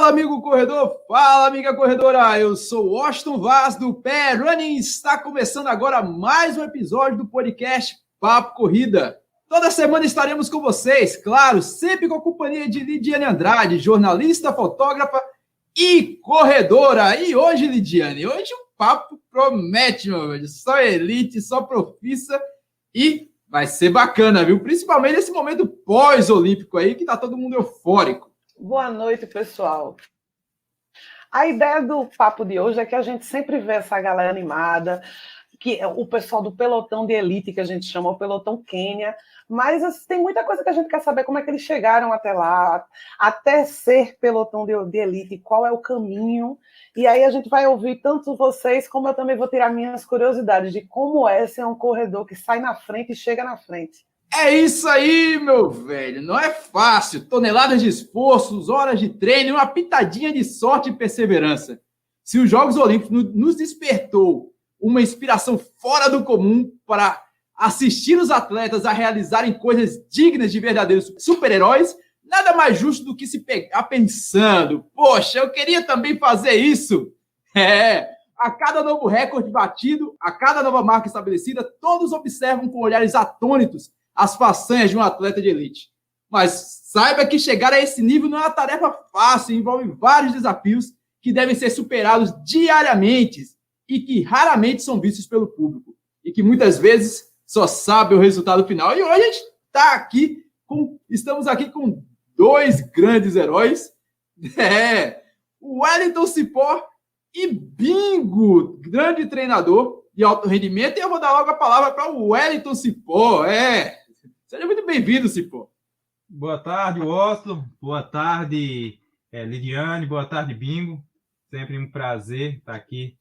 Fala, amigo corredor! Fala, amiga corredora! Eu sou Washington Vaz, do Pé Running. Está começando agora mais um episódio do podcast Papo Corrida. Toda semana estaremos com vocês, claro, sempre com a companhia de Lidiane Andrade, jornalista, fotógrafa e corredora. E hoje, Lidiane, hoje o papo promete, meu velho. Só elite, só profissa e vai ser bacana, viu? Principalmente nesse momento pós-olímpico aí, que tá todo mundo eufórico. Boa noite, pessoal. A ideia do papo de hoje é que a gente sempre vê essa galera animada, que é o pessoal do pelotão de elite, que a gente chama o pelotão Quênia, mas assim, tem muita coisa que a gente quer saber como é que eles chegaram até lá, até ser pelotão de elite, qual é o caminho, e aí a gente vai ouvir tanto vocês, como eu também vou tirar minhas curiosidades de como é ser um corredor que sai na frente e chega na frente. É isso aí, meu velho. Não é fácil. Toneladas de esforços, horas de treino, uma pitadinha de sorte e perseverança. Se os Jogos Olímpicos nos despertou uma inspiração fora do comum para assistir os atletas a realizarem coisas dignas de verdadeiros super-heróis, nada mais justo do que se pegar pensando: poxa, eu queria também fazer isso. A cada novo recorde batido, a cada nova marca estabelecida, todos observam com olhares atônitos as façanhas de um atleta de elite. Mas saiba que chegar a esse nível não é uma tarefa fácil, envolve vários desafios que devem ser superados diariamente e que raramente são vistos pelo público e que muitas vezes só sabe o resultado final. E hoje a gente estamos aqui com dois grandes heróis, o Wellington Cipó e Bingo, grande treinador de alto rendimento, e eu vou dar logo a palavra para o Wellington Cipó. Seja muito bem-vindo, Cipó. Boa tarde, Washington. Boa tarde, Lidiane. Boa tarde, Bingo. Sempre um prazer estar aqui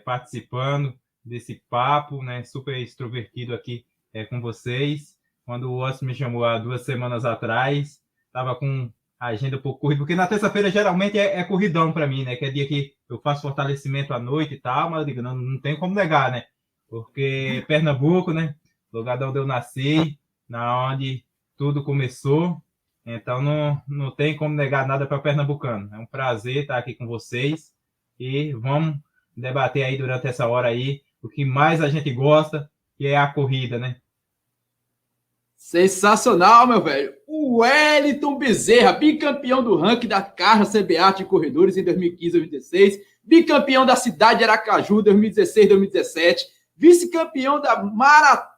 participando desse papo, né, super extrovertido aqui com vocês. Quando o Washington me chamou há 2 semanas atrás, estava com a agenda um pouco corrida, porque na terça-feira geralmente é corridão para mim, né? Que é dia que eu faço fortalecimento à noite e tal, mas eu digo, não tem como negar, né? Porque Pernambuco, né? Lugar de onde eu nasci, na onde tudo começou, então não tem como negar nada para pernambucano. É um prazer estar aqui com vocês e vamos debater aí durante essa hora aí o que mais a gente gosta, que é a corrida, né? Sensacional, meu velho. O Wellington Bezerra, bicampeão do ranking da Carja CBAT de corredores em 2015 e 2016, bicampeão da cidade de Aracaju 2016 e 2017, vice-campeão da Maratona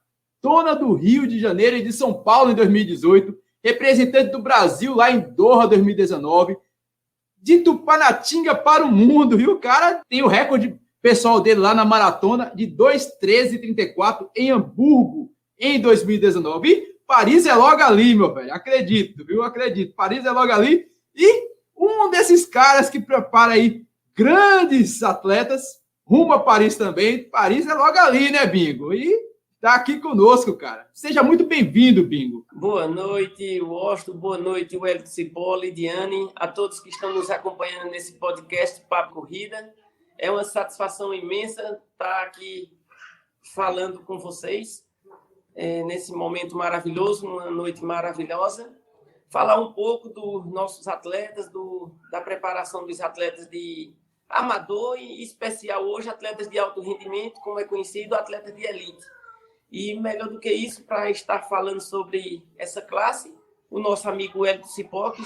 do Rio de Janeiro e de São Paulo em 2018, representante do Brasil lá em Doha 2019, de Tupanatinga para o mundo, viu? O cara tem o recorde pessoal dele lá na maratona de 2:13:34 em Hamburgo em 2019. E Paris é logo ali, meu velho. Acredito, viu? Acredito. Paris é logo ali. E um desses caras que prepara aí grandes atletas rumo a Paris também. Paris é logo ali, né, Bingo? E tá aqui conosco, cara. Seja muito bem-vindo, Bingo. Boa noite, Washington. Boa noite, Wellington Cipó, Lidiane, a todos que estão nos acompanhando nesse podcast Papo Corrida. É uma satisfação imensa estar aqui falando com vocês nesse momento maravilhoso, numa noite maravilhosa. Falar um pouco dos nossos atletas, da preparação dos atletas de amador e, em especial hoje, atletas de alto rendimento, como é conhecido, atletas de elite. E melhor do que isso, para estar falando sobre essa classe, o nosso amigo Wellington Cipó, que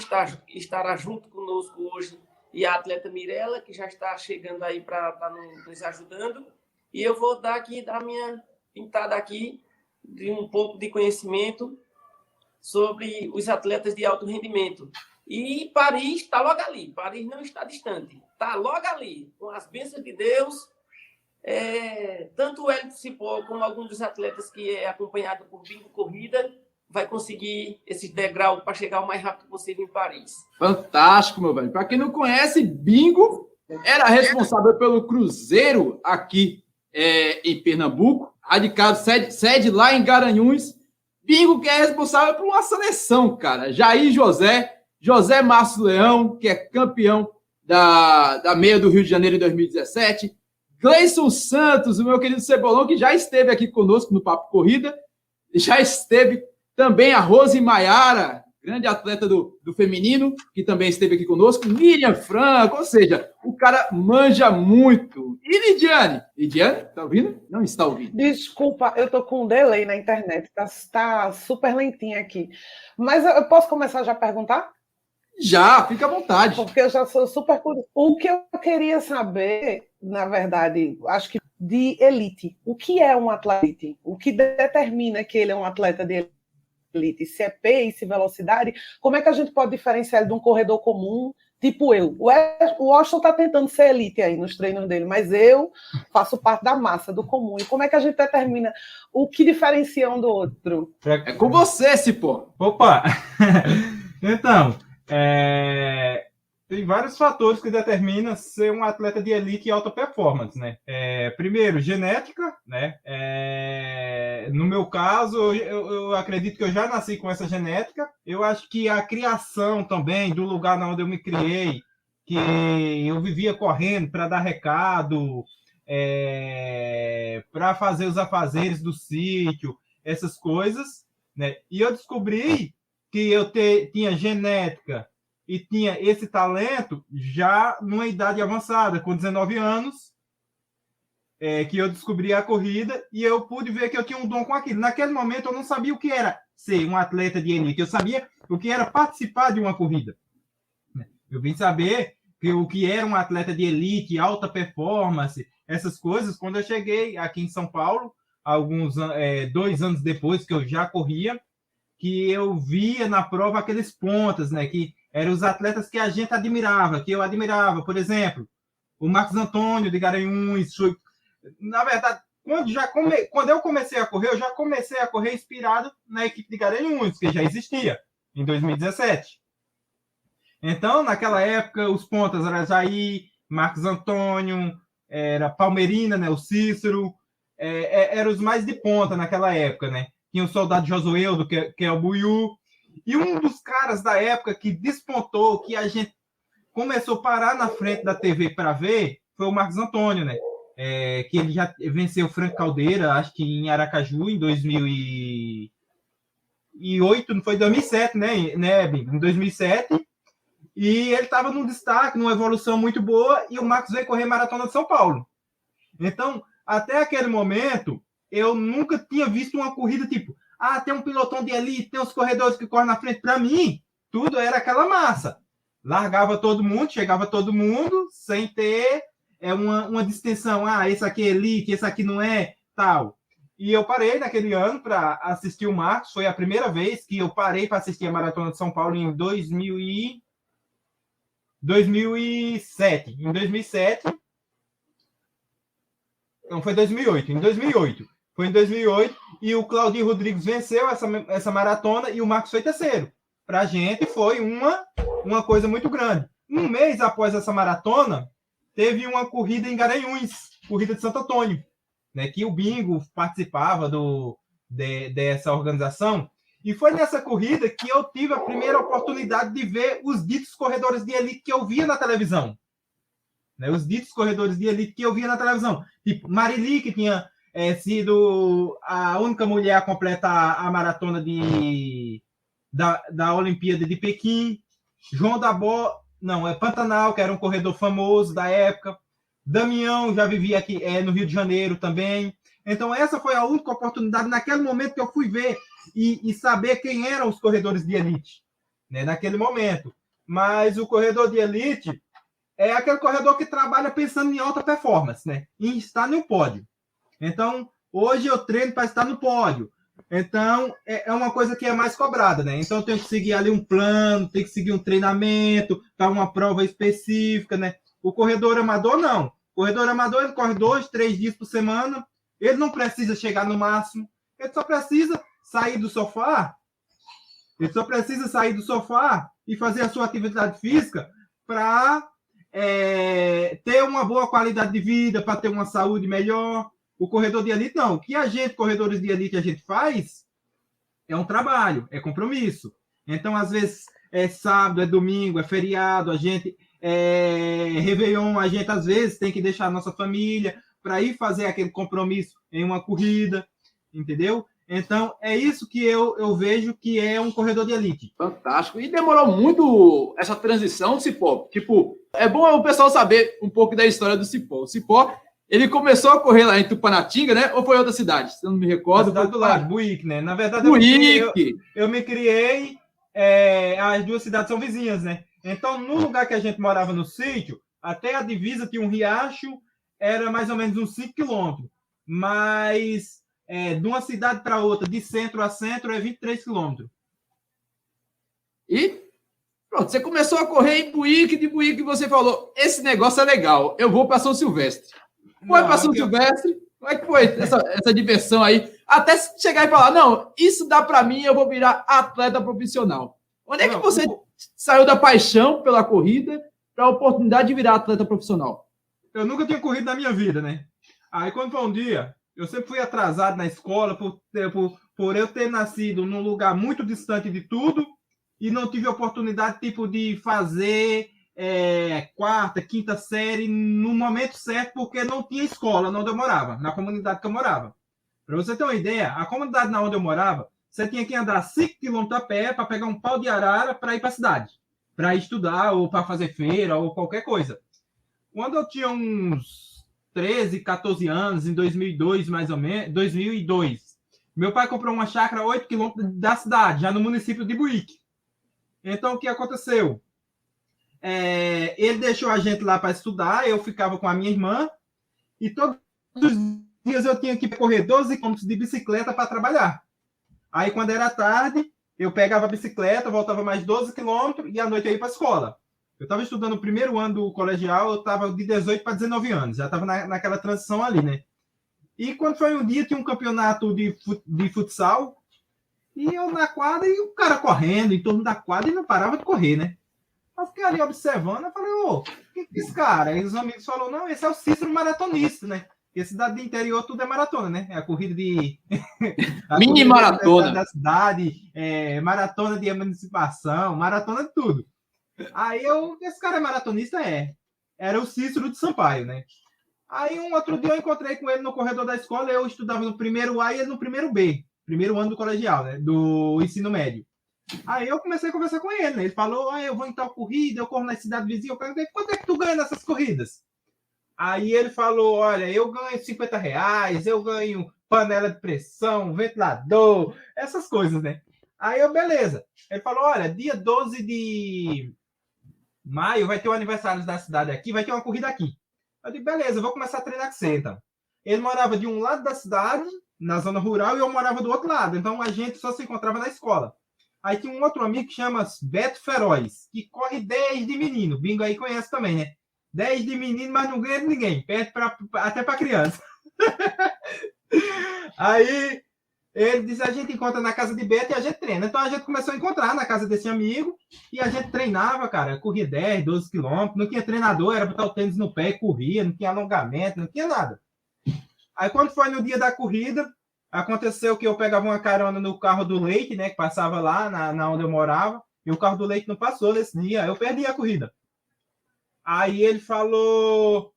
estará junto conosco hoje, e a atleta Mirella, que já está chegando aí para estar nos ajudando. E eu vou dar a minha pintada aqui de um pouco de conhecimento sobre os atletas de alto rendimento. E Paris está logo ali. Paris não está distante. Está logo ali, com as bênçãos de Deus. Tanto o Wellington Cipó como alguns dos atletas que é acompanhado por Bingo Corrida vai conseguir esse degrau para chegar o mais rápido possível em Paris. Fantástico, meu velho. Para quem não conhece, Bingo era responsável pelo Cruzeiro aqui em Pernambuco, radicado, sede lá em Garanhuns. Bingo que é responsável por uma seleção, cara. Jair José Márcio Leão, que é campeão da meia do Rio de Janeiro em 2017. Gleison Santos, o meu querido Cebolão, que já esteve aqui conosco no Papo Corrida. Já esteve também a Rose Maiara, grande atleta do feminino, que também esteve aqui conosco, Miriam Franco, ou seja, o cara manja muito. E Lidiane? Lidiane, tá ouvindo? Não está ouvindo. Desculpa, eu tô com um delay na internet, tá super lentinha aqui. Mas eu posso começar já a perguntar? Já, fica à vontade. Porque eu já sou super curiosa. O que eu queria saber, na verdade, acho que de elite. O que é um atleta elite? O que determina que ele é um atleta de elite? Se é pace, velocidade? Como é que a gente pode diferenciar ele de um corredor comum, tipo eu? O Washington está tentando ser elite aí nos treinos dele, mas eu faço parte da massa, do comum. E como é que a gente determina o que diferencia um do outro? É com você, Cipó. Opa! Então, tem vários fatores que determinam ser um atleta de elite e alta performance, né? Primeiro, genética, né? No meu caso, eu acredito que eu já nasci com essa genética. Eu acho que a criação também, do lugar onde eu me criei, que eu vivia correndo para dar recado, para fazer os afazeres do sítio, essas coisas, né? E eu descobri que eu tinha genética e tinha esse talento já numa idade avançada, com 19 anos, que eu descobri a corrida e eu pude ver que eu tinha um dom com aquilo. Naquele momento eu não sabia o que era ser um atleta de elite, eu sabia o que era participar de uma corrida. Eu vim saber o que era um atleta de elite, alta performance, essas coisas, quando eu cheguei aqui em São Paulo, 2 anos depois que eu já corria, que eu via na prova aqueles pontas, né, que eram os atletas que a gente admirava, que eu admirava, por exemplo, o Marcos Antônio de Garanhuns. Na verdade, quando eu comecei a correr, eu já comecei a correr inspirado na equipe de Garanhuns, que já existia, em 2017. Então, naquela época, os pontas eram Jair, Marcos Antônio, era Palmeirina, né, o Cícero, eram os mais de ponta naquela época, né? Tinha o soldado Josueldo, que é o Buiú. E um dos caras da época que despontou, que a gente começou a parar na frente da TV para ver, foi o Marcos Antônio, né? Que ele já venceu o Franco Caldeira, acho que em Aracaju, em 2008, não foi 2007, né, em 2007. E ele estava num destaque, numa evolução muito boa, e o Marcos veio correr Maratona de São Paulo. Então, até aquele momento, eu nunca tinha visto uma corrida tipo, tem um pilotão de elite, tem os corredores que correm na frente. Para mim, tudo era aquela massa. Largava todo mundo, chegava todo mundo, sem ter uma distinção. Esse aqui é elite, esse aqui não é, tal. E eu parei naquele ano para assistir o Marcos. Foi a primeira vez que eu parei para assistir a Maratona de São Paulo em 2007. Em 2007... Não, foi 2008. Em 2008. Foi em 2008 e o Claudinho Rodrigues venceu essa maratona e o Marcos foi terceiro. Para a gente foi uma coisa muito grande. Um mês após essa maratona, teve uma corrida em Garanhuns, corrida de Santo Antônio, né, que o Bingo participava dessa organização. E foi nessa corrida que eu tive a primeira oportunidade de ver os ditos corredores de elite que eu via na televisão. Né, os ditos corredores de elite que eu via na televisão. Tipo, Marili, que tinha sido a única mulher a completar a maratona da Olimpíada de Pequim. João da Pantanal, que era um corredor famoso da época. Damião já vivia aqui no Rio de Janeiro também. Então, essa foi a única oportunidade naquele momento que eu fui ver e saber quem eram os corredores de elite, né, naquele momento. Mas o corredor de elite é aquele corredor que trabalha pensando em alta performance, né? Em estar no pódio. Então, hoje eu treino para estar no pódio. Então, é uma coisa que é mais cobrada, né? Então, eu tenho que seguir ali um plano, tenho que seguir um treinamento para uma prova específica, né? O corredor amador, não. O corredor amador, ele corre 2, 3 dias por semana. Ele não precisa chegar no máximo. Ele só precisa sair do sofá. Ele só precisa sair do sofá e fazer a sua atividade física para ter uma boa qualidade de vida, para ter uma saúde melhor. O corredor de elite, não. O que corredores de elite, a gente faz é um trabalho, é compromisso. Então, às vezes, é sábado, é domingo, é feriado, a gente Réveillon, a gente, às vezes, tem que deixar a nossa família para ir fazer aquele compromisso em uma corrida, entendeu? Então, é isso que eu vejo que é um corredor de elite. Fantástico. E demorou muito essa transição, Cipó. Tipo, é bom o pessoal saber um pouco da história do Cipó. O Cipó, ele começou a correr lá em Tupanatinga, né? Ou foi outra cidade? Se eu não me recordo. A cidade do lado, Buíque, né? Na verdade, Buíque. eu me criei... as duas cidades são vizinhas, né? Então, no lugar que a gente morava no sítio, até a divisa tinha um riacho, era mais ou menos uns 5 quilômetros. Mas... de uma cidade para outra, de centro a centro, é 23 quilômetros. E pronto, você começou a correr em Buíque, de Buíque você falou, esse negócio é legal, eu vou para São Silvestre. Foi para São Silvestre, como é que foi essa diversão aí? Até chegar e falar, não, isso dá para mim, eu vou virar atleta profissional. Onde é que você saiu da paixão pela corrida para a oportunidade de virar atleta profissional? Eu nunca tinha corrido na minha vida, né? Aí quando foi um dia... Eu sempre fui atrasado na escola por eu ter nascido num lugar muito distante de tudo e não tive oportunidade tipo de fazer quarta, quinta série no momento certo porque não tinha escola onde eu morava, na comunidade que eu morava. Para você ter uma ideia, a comunidade na onde eu morava, você tinha que andar 5 quilômetros a pé para pegar um pau de arara para ir para a cidade, para estudar ou para fazer feira ou qualquer coisa. Quando eu tinha uns 13, 14 anos, em 2002, mais ou menos, 2002. Meu pai comprou uma chácara a 8 quilômetros da cidade, já no município de Buíque. Então, o que aconteceu? Ele deixou a gente lá para estudar, eu ficava com a minha irmã, e todos os dias eu tinha que correr 12 quilômetros de bicicleta para trabalhar. Aí, quando era tarde, eu pegava a bicicleta, voltava mais 12 quilômetros, e à noite eu ia para a escola. Eu estava estudando o primeiro ano do colegial, eu estava de 18 para 19 anos, já estava naquela transição ali, né? E quando foi um dia, tinha um campeonato de futsal, e eu na quadra, e o cara correndo em torno da quadra, e não parava de correr, né? Eu fiquei ali observando, eu falei, ô, que é esse cara? Aí os amigos falaram, não, esse é o Cícero maratonista, né? Porque cidade do interior tudo é maratona, né? É a corrida de... Mini maratona. Da cidade, maratona de emancipação, maratona de tudo. Aí esse cara é maratonista? Era o Cícero de Sampaio, né? Aí um outro dia eu encontrei com ele no corredor da escola, eu estudava no primeiro A e ele no primeiro B, primeiro ano do colegial, né? Do ensino médio. Aí eu comecei a conversar com ele, né? Ele falou, eu vou em tal corrida, eu corro na cidade vizinha, eu perguntei, quanto é que tu ganha nessas corridas? Aí ele falou, olha, eu ganho R$50, eu ganho panela de pressão, ventilador, essas coisas, né? Aí eu, beleza. Ele falou, olha, dia 12 de maio vai ter o aniversário da cidade aqui, vai ter uma corrida aqui. Eu disse, beleza, eu vou começar a treinar com você, então. Ele morava de um lado da cidade, na zona rural, e eu morava do outro lado. Então a gente só se encontrava na escola. Aí tinha um outro amigo que chama Beto Feroz, que corre 10 de menino. Bingo aí conhece também, né? 10 de menino, mas não ganha de ninguém. Perde até para criança. Aí ele disse, a gente encontra na casa de Beto e a gente treina. Então a gente começou a encontrar na casa desse amigo e a gente treinava, cara. Corria 10, 12 quilômetros. Não tinha treinador, era botar o tênis no pé e corria. Não tinha alongamento, não tinha nada. Aí quando foi no dia da corrida, aconteceu que eu pegava uma carona no carro do Leite, né? Que passava lá na onde eu morava. E o carro do Leite não passou nesse dia. Eu perdi a corrida. Aí ele falou...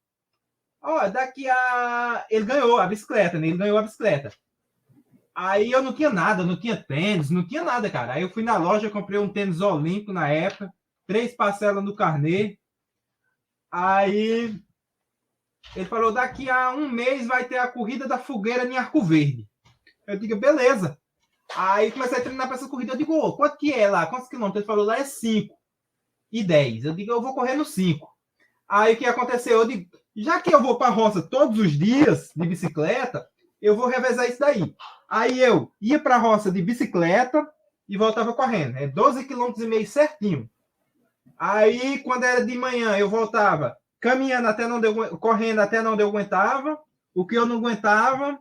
daqui a... Ele ganhou a bicicleta, né? Ele ganhou a bicicleta. Aí eu não tinha nada, não tinha tênis, não tinha nada, cara. Aí eu fui na loja, comprei um tênis olímpico na época, 3 parcelas no carnê. Aí ele falou, daqui a um mês vai ter a corrida da fogueira em Arco Verde. Eu digo, beleza. Aí comecei a treinar para essa corrida. Eu digo, quanto que é lá? Quantos quilômetros? Ele falou, lá é 5 e 10. Eu digo, eu vou correr no 5. Aí o que aconteceu? Eu digo, já que eu vou para a roça todos os dias de bicicleta, eu vou revezar isso daí. Aí eu ia para a roça de bicicleta e voltava correndo. 12,5 km certinho. Aí, quando era de manhã, eu voltava caminhando correndo até onde eu aguentava. O que eu não aguentava,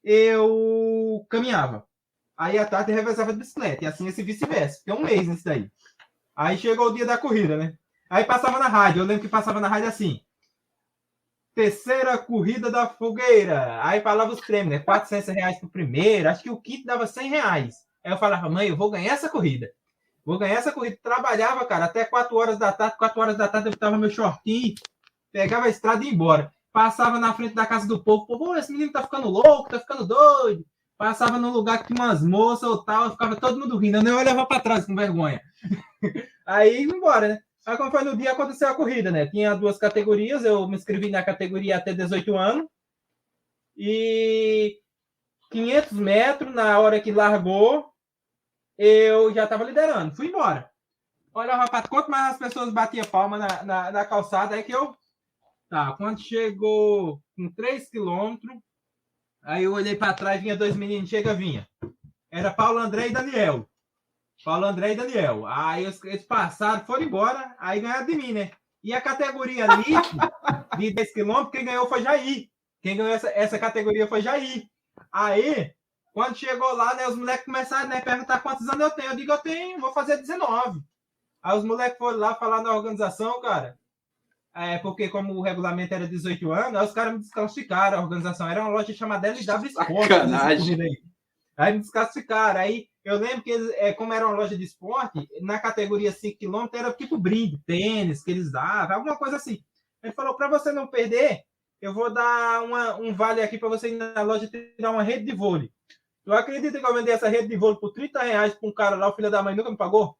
eu caminhava. Aí, à tarde, eu revezava de bicicleta. E assim, esse vice-versa. Tem um mês nisso daí. Aí, chegou o dia da corrida, né? Aí, passava na rádio. Eu lembro que passava na rádio assim. Terceira corrida da fogueira. Aí falava os prêmios, né? R$400 pro primeiro. Acho que o quinto dava R$100. Aí eu falava, mãe, eu vou ganhar essa corrida. Vou ganhar essa corrida. Trabalhava, cara, até 4 horas da tarde. 4 horas da tarde eu botava meu shortinho, pegava a estrada e ia embora. Passava na frente da casa do povo. Pô, esse menino tá ficando louco, tá ficando doido. Passava num lugar que tinha umas moças ou tal, ficava todo mundo rindo, eu nem olhava para trás com vergonha. Aí, embora, né? Aí, como foi no dia, aconteceu a corrida, né? Tinha 2 categorias, eu me inscrevi na categoria até 18 anos, e 500 metros, na hora que largou, eu já estava liderando, fui embora. Olhava para quanto mais as pessoas batiam palma na calçada, aí que eu... Tá, quando chegou com 3 quilômetros, aí eu olhei para trás, vinha 2 meninos, vinha. Era Paulo André e Daniel. Aí eles passaram, foram embora, aí ganharam de mim, né? E a categoria elite de 10 quilômetros, quem ganhou foi Jair. Quem ganhou essa categoria foi Jair. Aí, quando chegou lá, né, os moleques começaram a perguntar quantos anos eu tenho. Eu digo, eu tenho, vou fazer 19. Aí os moleques foram lá falar na organização, cara. Porque como o regulamento era 18 anos, aí os caras me desclassificaram. A organização era uma loja chamada LW Sport. Aí me desclassificaram. Aí eu lembro que, como era uma loja de esporte, na categoria 5 km era tipo brinde, tênis que eles davam, alguma coisa assim. Ele falou, para você não perder, eu vou dar um vale aqui para você ir na loja tirar uma rede de vôlei. Tu acredita que eu vendi essa rede de vôlei por R$30 para um cara lá, o filho da mãe nunca me pagou?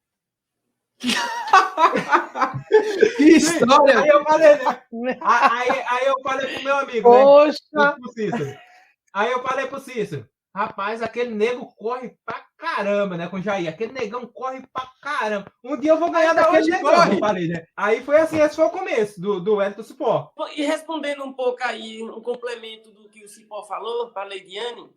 Que história! Aí eu falei, né? Aí eu falei pro meu amigo, Poxa. né? Pro Cícero. Aí eu falei pro Cícero, rapaz, aquele nego corre pra caramba, né? Com o Jair. Aquele negão corre pra caramba. Um dia eu vou ganhar daquele negão, eu falei, né? Aí foi assim, esse foi o começo do Wellington Cipó. E respondendo um pouco aí, um complemento do que o Cipó falou para a Leidiane,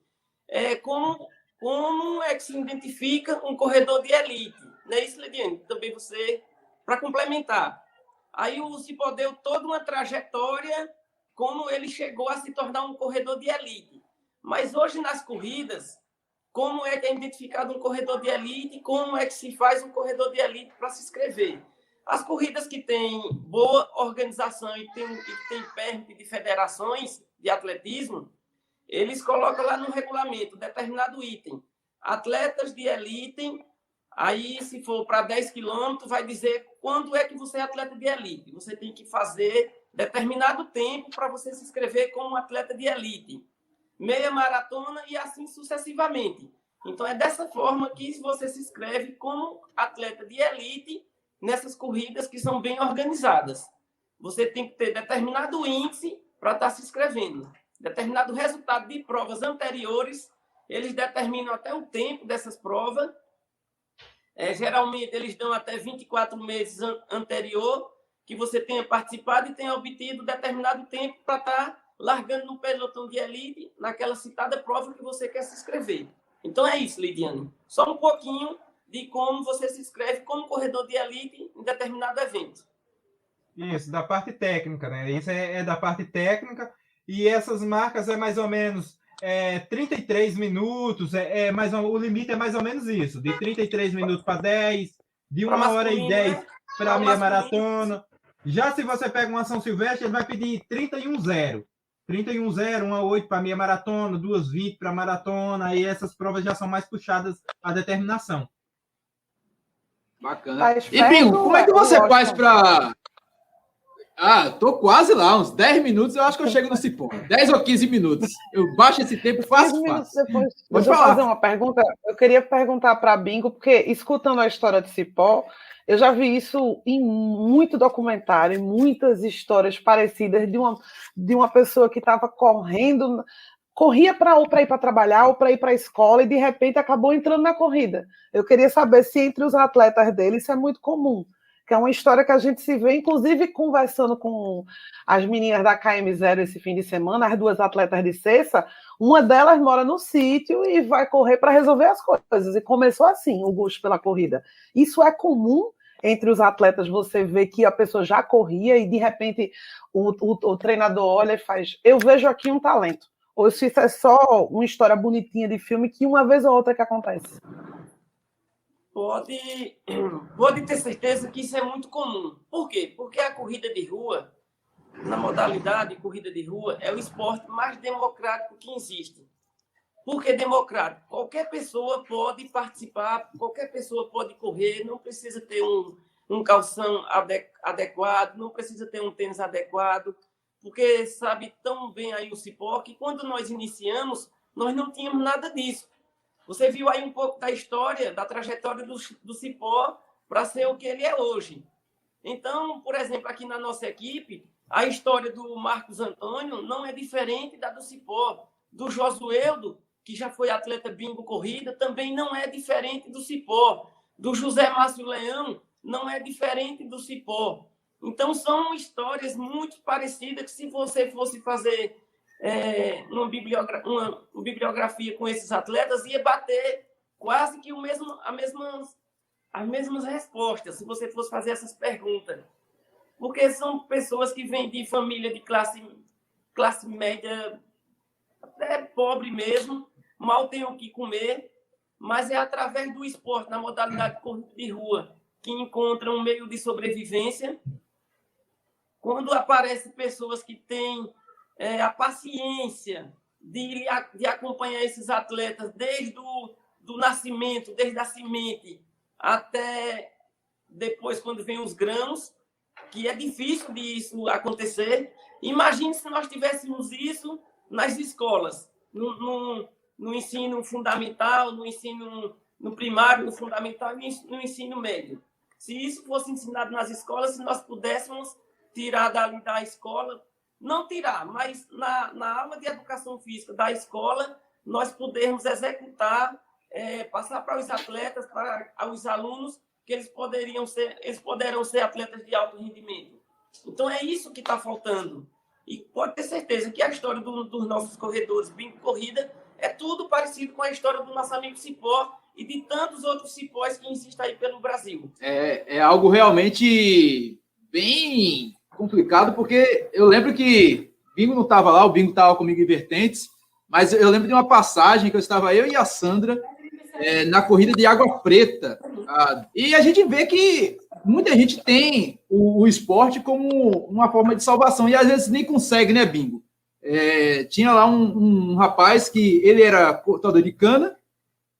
como é que se identifica um corredor de elite? Não é isso, Leidiane? Também você, para complementar. Aí o Cipó deu toda uma trajetória, como ele chegou a se tornar um corredor de elite. Mas hoje nas corridas, como é que é identificado um corredor de elite? Como é que se faz um corredor de elite para se inscrever? As corridas que têm boa organização e tem permissão de federações de atletismo, eles colocam lá no regulamento determinado item. Atletas de elite, aí se for para 10 quilômetros, vai dizer quando é que você é atleta de elite. Você tem que fazer determinado tempo para você se inscrever como atleta de elite. Meia maratona e assim sucessivamente. Então, é dessa forma que você se inscreve como atleta de elite nessas corridas que são bem organizadas. Você tem que ter determinado índice para estar se inscrevendo. Determinado resultado de provas anteriores, eles determinam até o tempo dessas provas. Geralmente, eles dão até 24 meses anterior que você tenha participado e tenha obtido determinado tempo para estar largando no pelotão de elite naquela citada prova que você quer se inscrever. Então é isso, Lidiane. Só um pouquinho de como você se inscreve como corredor de elite em determinado evento. Isso, da parte técnica, né? Isso é da parte técnica. E essas marcas é mais ou menos 33 minutos, o limite é mais ou menos isso, de 33 minutos para 10, de 1 hora e 10 para meia maratona. Já se você pega uma São Silvestre, ele vai pedir 31,0. 31,0, 1,8 para meia maratona, 2,20 para maratona, aí essas provas já são mais puxadas à determinação. Bacana. E, Bingo, como é que você faz para... tô quase lá, uns 10 minutos eu acho que eu chego no Cipó. 10 ou 15 minutos. Eu baixo esse tempo fácil. Depois, deixa eu fazer uma pergunta. Eu queria perguntar para Bingo, porque escutando a história de Cipó, eu já vi isso em muito documentário, em muitas histórias parecidas de uma pessoa que estava corria para ir para trabalhar ou para ir para a escola e de repente acabou entrando na corrida. Eu queria saber se entre os atletas dele isso é muito comum, que é uma história que a gente se vê, inclusive conversando com as meninas da KM0 esse fim de semana, as 2 atletas de Cessa, uma delas mora no sítio e vai correr para resolver as coisas. E começou assim, o gosto pela corrida. Isso é comum entre os atletas, você vê que a pessoa já corria e de repente o treinador olha e faz, eu vejo aqui um talento. Ou se isso é só uma história bonitinha de filme que uma vez ou outra que acontece. Pode ter certeza que isso é muito comum. Por quê? Porque a corrida de rua, na modalidade de corrida de rua, é o esporte mais democrático que existe. Por que democrático? Qualquer pessoa pode participar, qualquer pessoa pode correr, não precisa ter um calção adequado, não precisa ter um tênis adequado, porque sabe tão bem aí o Cipó que quando nós iniciamos, nós não tínhamos nada disso. Você viu aí um pouco da história, da trajetória do Cipó para ser o que ele é hoje. Então, por exemplo, aqui na nossa equipe, a história do Marcos Antônio não é diferente da do Cipó. Do Josueldo, que já foi atleta bingo corrida, também não é diferente do Cipó. Do José Márcio Leão, não é diferente do Cipó. Então, são histórias muito parecidas que, se você fosse fazer uma bibliografia com esses atletas, ia bater quase que as mesmas respostas, se você fosse fazer essas perguntas. Porque são pessoas que vêm de família de classe média, até pobre mesmo, mal tem o que comer, mas é através do esporte, na modalidade de rua, que encontram um meio de sobrevivência. Quando aparecem pessoas que têm a paciência de acompanhar esses atletas desde do nascimento, desde a semente, até depois, quando vem os grãos, que é difícil disso acontecer. Imagine se nós tivéssemos isso nas escolas, no ensino fundamental, no primário, no fundamental e no ensino médio. Se isso fosse ensinado nas escolas, se nós pudéssemos tirar dali da escola, não tirar, mas na aula de educação física da escola, nós podermos executar, passar para os atletas, para os alunos, que eles poderão ser atletas de alto rendimento. Então, é isso que está faltando. E pode ter certeza que a história dos nossos corredores bingo corrida é tudo parecido com a história do nosso amigo Cipó e de tantos outros cipós que existem aí pelo Brasil. É algo realmente bem complicado, porque eu lembro que Bingo não estava lá, o Bingo estava comigo em Vertentes, mas eu lembro de uma passagem que eu estava eu e a Sandra na corrida de Água Preta. E a gente vê que muita gente tem o esporte como uma forma de salvação, e às vezes nem consegue, né, Bingo? Tinha lá um rapaz que ele era cortador de cana,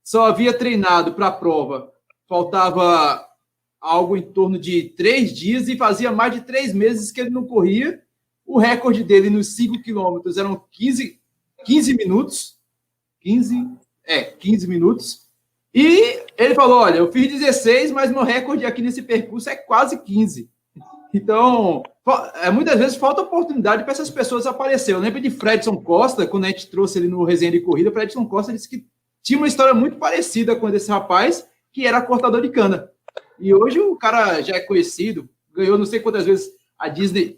só havia treinado para a prova, faltava algo em torno de 3 dias e fazia mais de 3 meses que ele não corria. O recorde dele nos 5 quilômetros eram 15 minutos. 15 minutos. E ele falou, olha, eu fiz 16, mas meu recorde aqui nesse percurso é quase 15. Então, muitas vezes falta oportunidade para essas pessoas aparecer. Eu lembro de Fredson Costa, quando a gente trouxe ele no Resenha de Corrida, Fredson Costa disse que tinha uma história muito parecida com esse rapaz, que era cortador de cana. E hoje o cara já é conhecido, ganhou não sei quantas vezes a Disney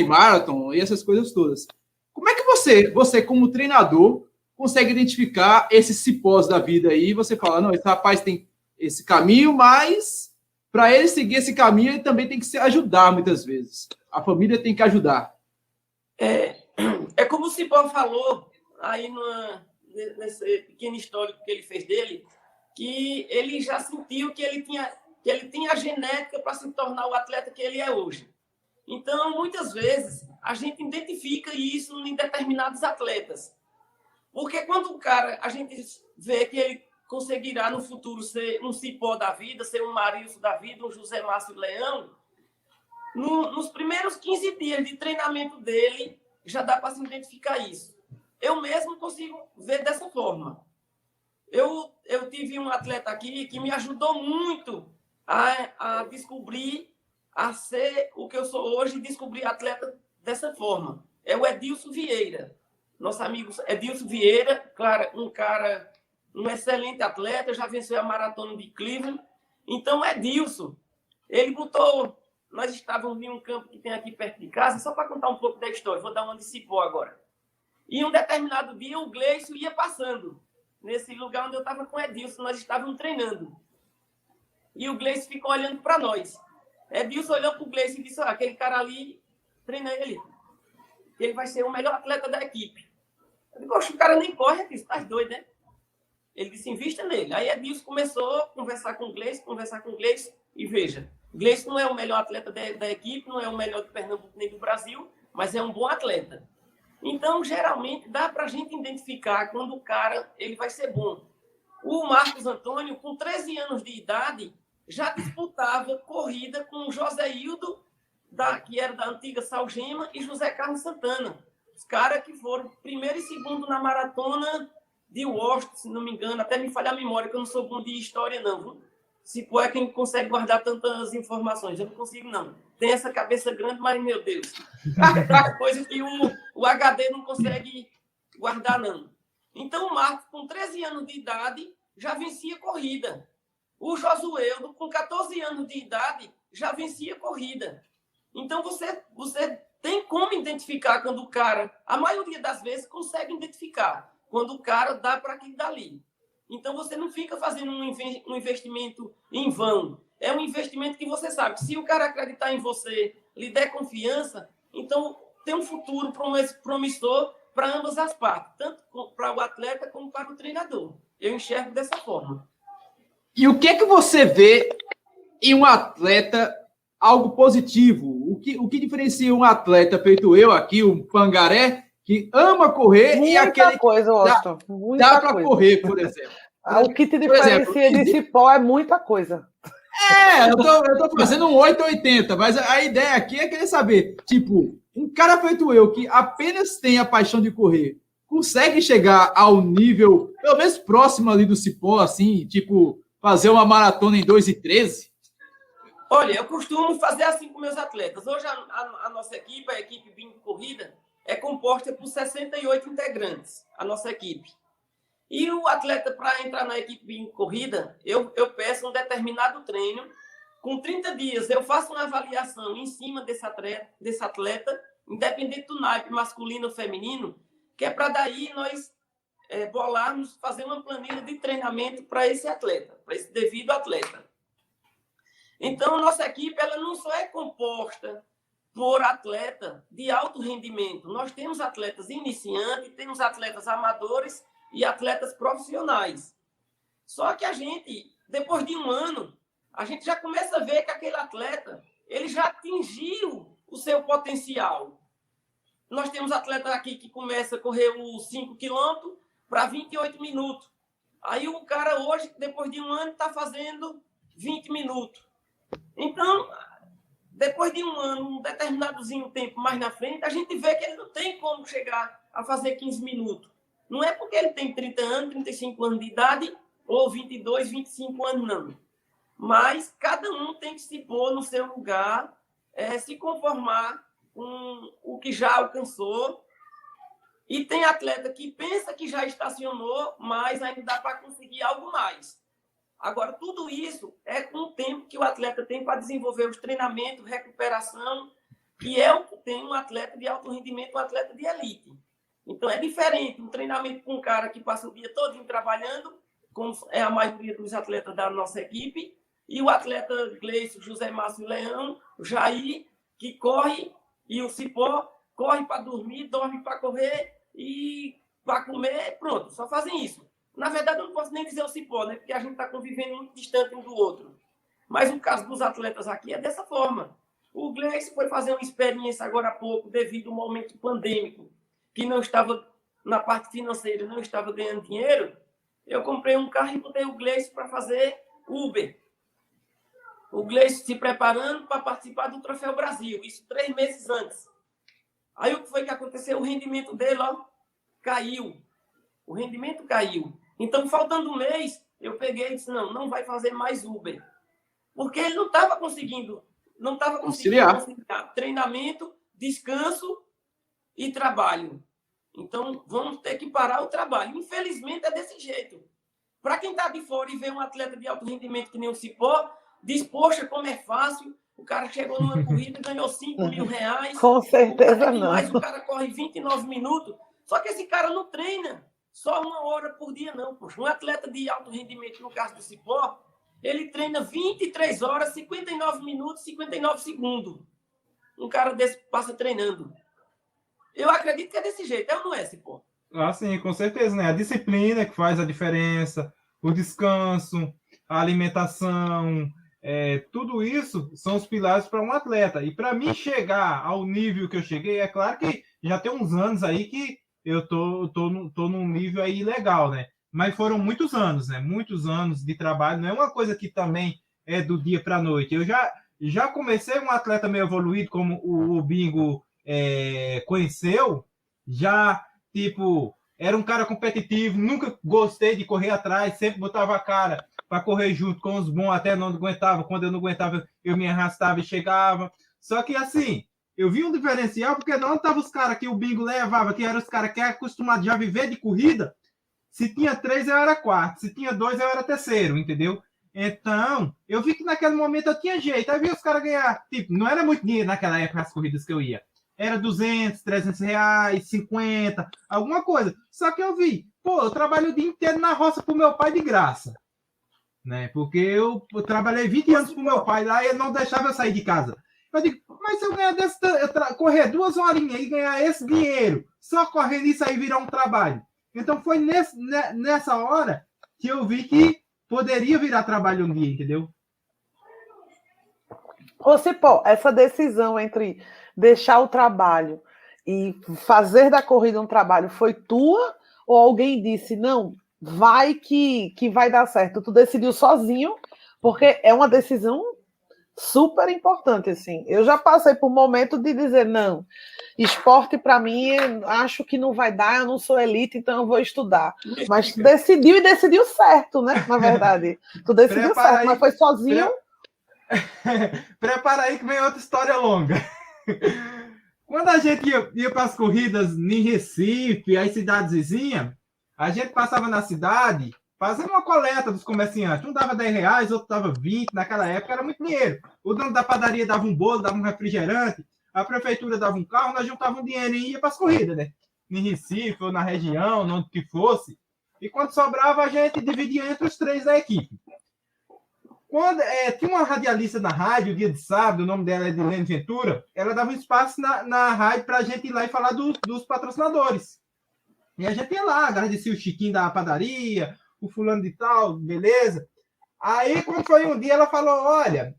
Marathon e essas coisas todas. Como é que você como treinador, consegue identificar esses cipós da vida aí? Você fala, não, esse rapaz tem esse caminho, mas para ele seguir esse caminho, ele também tem que se ajudar muitas vezes. A família tem que ajudar. É como o Cipó falou aí nesse pequeno histórico que ele fez dele, que ele já sentiu que ele tinha a genética para se tornar o atleta que ele é hoje. Então, muitas vezes, a gente identifica isso em determinados atletas. Porque quando a gente vê que ele conseguirá no futuro ser um Cipó da vida, ser um Marilson da vida, um José Márcio Leão, nos primeiros 15 dias de treinamento dele, já dá para se identificar isso. Eu mesmo consigo ver dessa forma. Eu tive um atleta aqui que me ajudou muito a descobrir, a ser o que eu sou hoje, e descobrir atleta dessa forma. É o Edilson Vieira. Nosso amigo Edilson Vieira, claro, um excelente atleta, já venceu a maratona de Cleveland. Então, Edilson, ele botou... Nós estávamos em um campo que tem aqui perto de casa, só para contar um pouco da história, vou dar uma de Cipó agora. E um determinado dia, o Gleison ia passando nesse lugar onde eu estava com o Edilson, nós estávamos treinando. E o Gleison ficou olhando para nós. Edilson olhou para o Gleison e disse, aquele cara ali, treina ele. Ele vai ser o melhor atleta da equipe. Eu digo, o cara nem corre, Edilson, tá doido, né? Ele disse, invista nele. Aí Edilson começou a conversar com o Gleison, e veja, Gleison não é o melhor atleta da equipe, não é o melhor de Pernambuco nem do Brasil, mas é um bom atleta. Então, geralmente, dá para a gente identificar quando o cara ele vai ser bom. O Marcos Antônio, com 13 anos de idade, já disputava corrida com o José Hildo, que era da antiga Salgema, e José Carlos Santana. Os caras que foram primeiro e segundo na maratona de Washington, se não me engano, até me falhar a memória, que eu não sou bom de história, não. Viu? Cipó é quem consegue guardar tantas informações. Eu não consigo, não. Tem essa cabeça grande, mas, meu Deus, é tanta coisa que o HD não consegue guardar, não. Então, o Marcos, com 13 anos de idade, já vencia corrida. O Josueldo, com 14 anos de idade, já vencia corrida. Então, você tem como identificar quando o cara, a maioria das vezes, consegue identificar quando o cara dá para aquilo dali. Então, você não fica fazendo um investimento em vão. É um investimento que você sabe. Se o cara acreditar em você, lhe der confiança, então tem um futuro promissor para ambas as partes, tanto para o atleta como para o treinador. Eu enxergo dessa forma. E o que é que você vê em um atleta algo positivo? O que diferencia um atleta feito eu aqui, um pangaré, que ama correr muita e aquele coisa, Austin, dá para correr, por exemplo? O que te diferencia de Cipó é muita coisa. Eu tô fazendo um 880, mas a ideia aqui é querer saber, tipo, um cara feito eu, que apenas tem a paixão de correr, consegue chegar ao nível, pelo menos próximo ali do Cipó, assim, tipo, fazer uma maratona em 2:13? Olha, eu costumo fazer assim com meus atletas. Hoje a nossa equipe, a equipe Bingo Corrida, é composta por 68 integrantes, a nossa equipe. E o atleta, para entrar na equipe Bingo Corrida, eu peço um determinado treino. Com 30 dias, eu faço uma avaliação em cima desse atleta, independente do naipe masculino ou feminino, que é para daí nós bolarmos, fazer uma planilha de treinamento para esse atleta, para esse devido atleta. Então, a nossa equipe ela não só é composta por atleta de alto rendimento. Nós temos atletas iniciantes, temos atletas amadores e atletas profissionais. Só que a gente, depois de um ano, a gente já começa a ver que aquele atleta ele já atingiu o seu potencial. Nós temos atleta aqui que começa a correr os 5 quilômetros para 28 minutos. Aí o cara hoje, depois de um ano, está fazendo 20 minutos. Então, depois de um ano, um determinadozinho tempo mais na frente, a gente vê que ele não tem como chegar a fazer 15 minutos. Não é porque ele tem 30 anos, 35 anos de idade, ou 22, 25 anos, não. Mas cada um tem que se pôr no seu lugar, se conformar com o que já alcançou. E tem atleta que pensa que já estacionou, mas ainda dá para conseguir algo mais. Agora, tudo isso é com o tempo que o atleta tem para desenvolver os treinamentos, recuperação, que é o que tem um atleta de alto rendimento, um atleta de elite. Então, é diferente um treinamento com um cara que passa o dia todo trabalhando, como é a maioria dos atletas da nossa equipe, e o atleta Gleison, José Márcio Leão, o Jair, que corre, e o Cipó, corre para dormir, dorme para correr e para comer, pronto, só fazem isso. Na verdade, eu não posso nem dizer o Cipó, né? Porque a gente está convivendo muito distante um do outro. Mas o caso dos atletas aqui é dessa forma. O Gleison foi fazer uma experiência agora há pouco, devido ao momento pandêmico, que não estava, na parte financeira, não estava ganhando dinheiro. Eu comprei um carro e botei o Gleison para fazer Uber. O Gleison se preparando para participar do Troféu Brasil. Isso 3 meses antes. Aí o que foi que aconteceu? O rendimento dele, caiu. O rendimento caiu. Então, faltando um mês, eu peguei e disse, não vai fazer mais Uber. Porque ele não estava conseguindo conciliar treinamento, descanso e trabalho. Então, vamos ter que parar o trabalho. Infelizmente, é desse jeito. Para quem está de fora e vê um atleta de alto rendimento que nem o Cipó, diz, poxa, como é fácil. O cara chegou numa corrida e ganhou 5 mil reais. Com certeza não. Mas o cara corre 29 minutos. Só que esse cara não treina. Só 1 hora por dia, não. Poxa. Um atleta de alto rendimento, no caso do Cipó, ele treina 23 horas, 59 minutos, 59 segundos. Um cara desse passa treinando. Eu acredito que é desse jeito. É ou não é, Cipó? Ah, sim, com certeza, né? A disciplina que faz a diferença, o descanso, a alimentação, tudo isso são os pilares para um atleta. E para mim chegar ao nível que eu cheguei, é claro que já tem uns anos aí que eu tô num nível aí legal, né? Mas foram muitos anos, né? Muitos anos de trabalho. Não é uma coisa que também é do dia para a noite. Eu já comecei um atleta meio evoluído, como o Bingo conheceu, já, tipo, Era um cara competitivo, nunca gostei de correr atrás, sempre botava a cara para correr junto com os bons, até não aguentava. Quando eu não aguentava, eu me arrastava e chegava. Só que assim, eu vi um diferencial, porque não estavam os caras que o Bingo levava, que eram os caras que eram acostumados já a viver de corrida. Se tinha 3, eu era quarto. Se tinha 2, eu era terceiro, entendeu? Então, eu vi que naquele momento eu tinha jeito. Aí vi os caras ganhar, tipo, não era muito dinheiro naquela época as corridas que eu ia. Era 200, 300 reais, 50, alguma coisa. Só que eu vi, pô, eu trabalho o dia inteiro na roça pro meu pai de graça. Né? Porque eu trabalhei 20 anos pro meu pai lá e ele não deixava eu sair de casa. Eu digo, mas se eu ganhar correr 2 horinhas e ganhar esse dinheiro, só correndo isso aí virar um trabalho. Então foi nessa hora que eu vi que poderia virar trabalho um dia, entendeu? Ô, Cipó, essa decisão entre deixar o trabalho e fazer da corrida um trabalho foi tua? Ou alguém disse, não, vai que vai dar certo? Tu decidiu sozinho, porque é uma decisão super importante, assim. Eu já passei por um momento de dizer, não, esporte para mim, acho que não vai dar, eu não sou elite, então eu vou estudar. Mas tu decidiu e decidiu certo, né? Na verdade. Tu decidiu certo, aí, mas foi sozinho. Prepara aí que vem outra história longa. Quando a gente ia para as corridas em Recife, as cidades vizinhas, a gente passava na cidade fazendo uma coleta dos comerciantes. Um dava 10 reais, outro dava 20. Naquela época era muito dinheiro. O dono da padaria dava um bolo, dava um refrigerante. A prefeitura dava um carro, nós juntávamos um dinheiro e ia para as corridas, né? Em Recife ou na região, onde que fosse. E quando sobrava, a gente dividia entre os 3 da equipe. Quando tinha uma radialista na rádio, dia de sábado, o nome dela é Edilene Ventura, ela dava um espaço na rádio para a gente ir lá e falar dos patrocinadores. E a gente ia lá, agradecia o Chiquinho da padaria, o fulano de tal, beleza. Aí, quando foi um dia, ela falou, olha,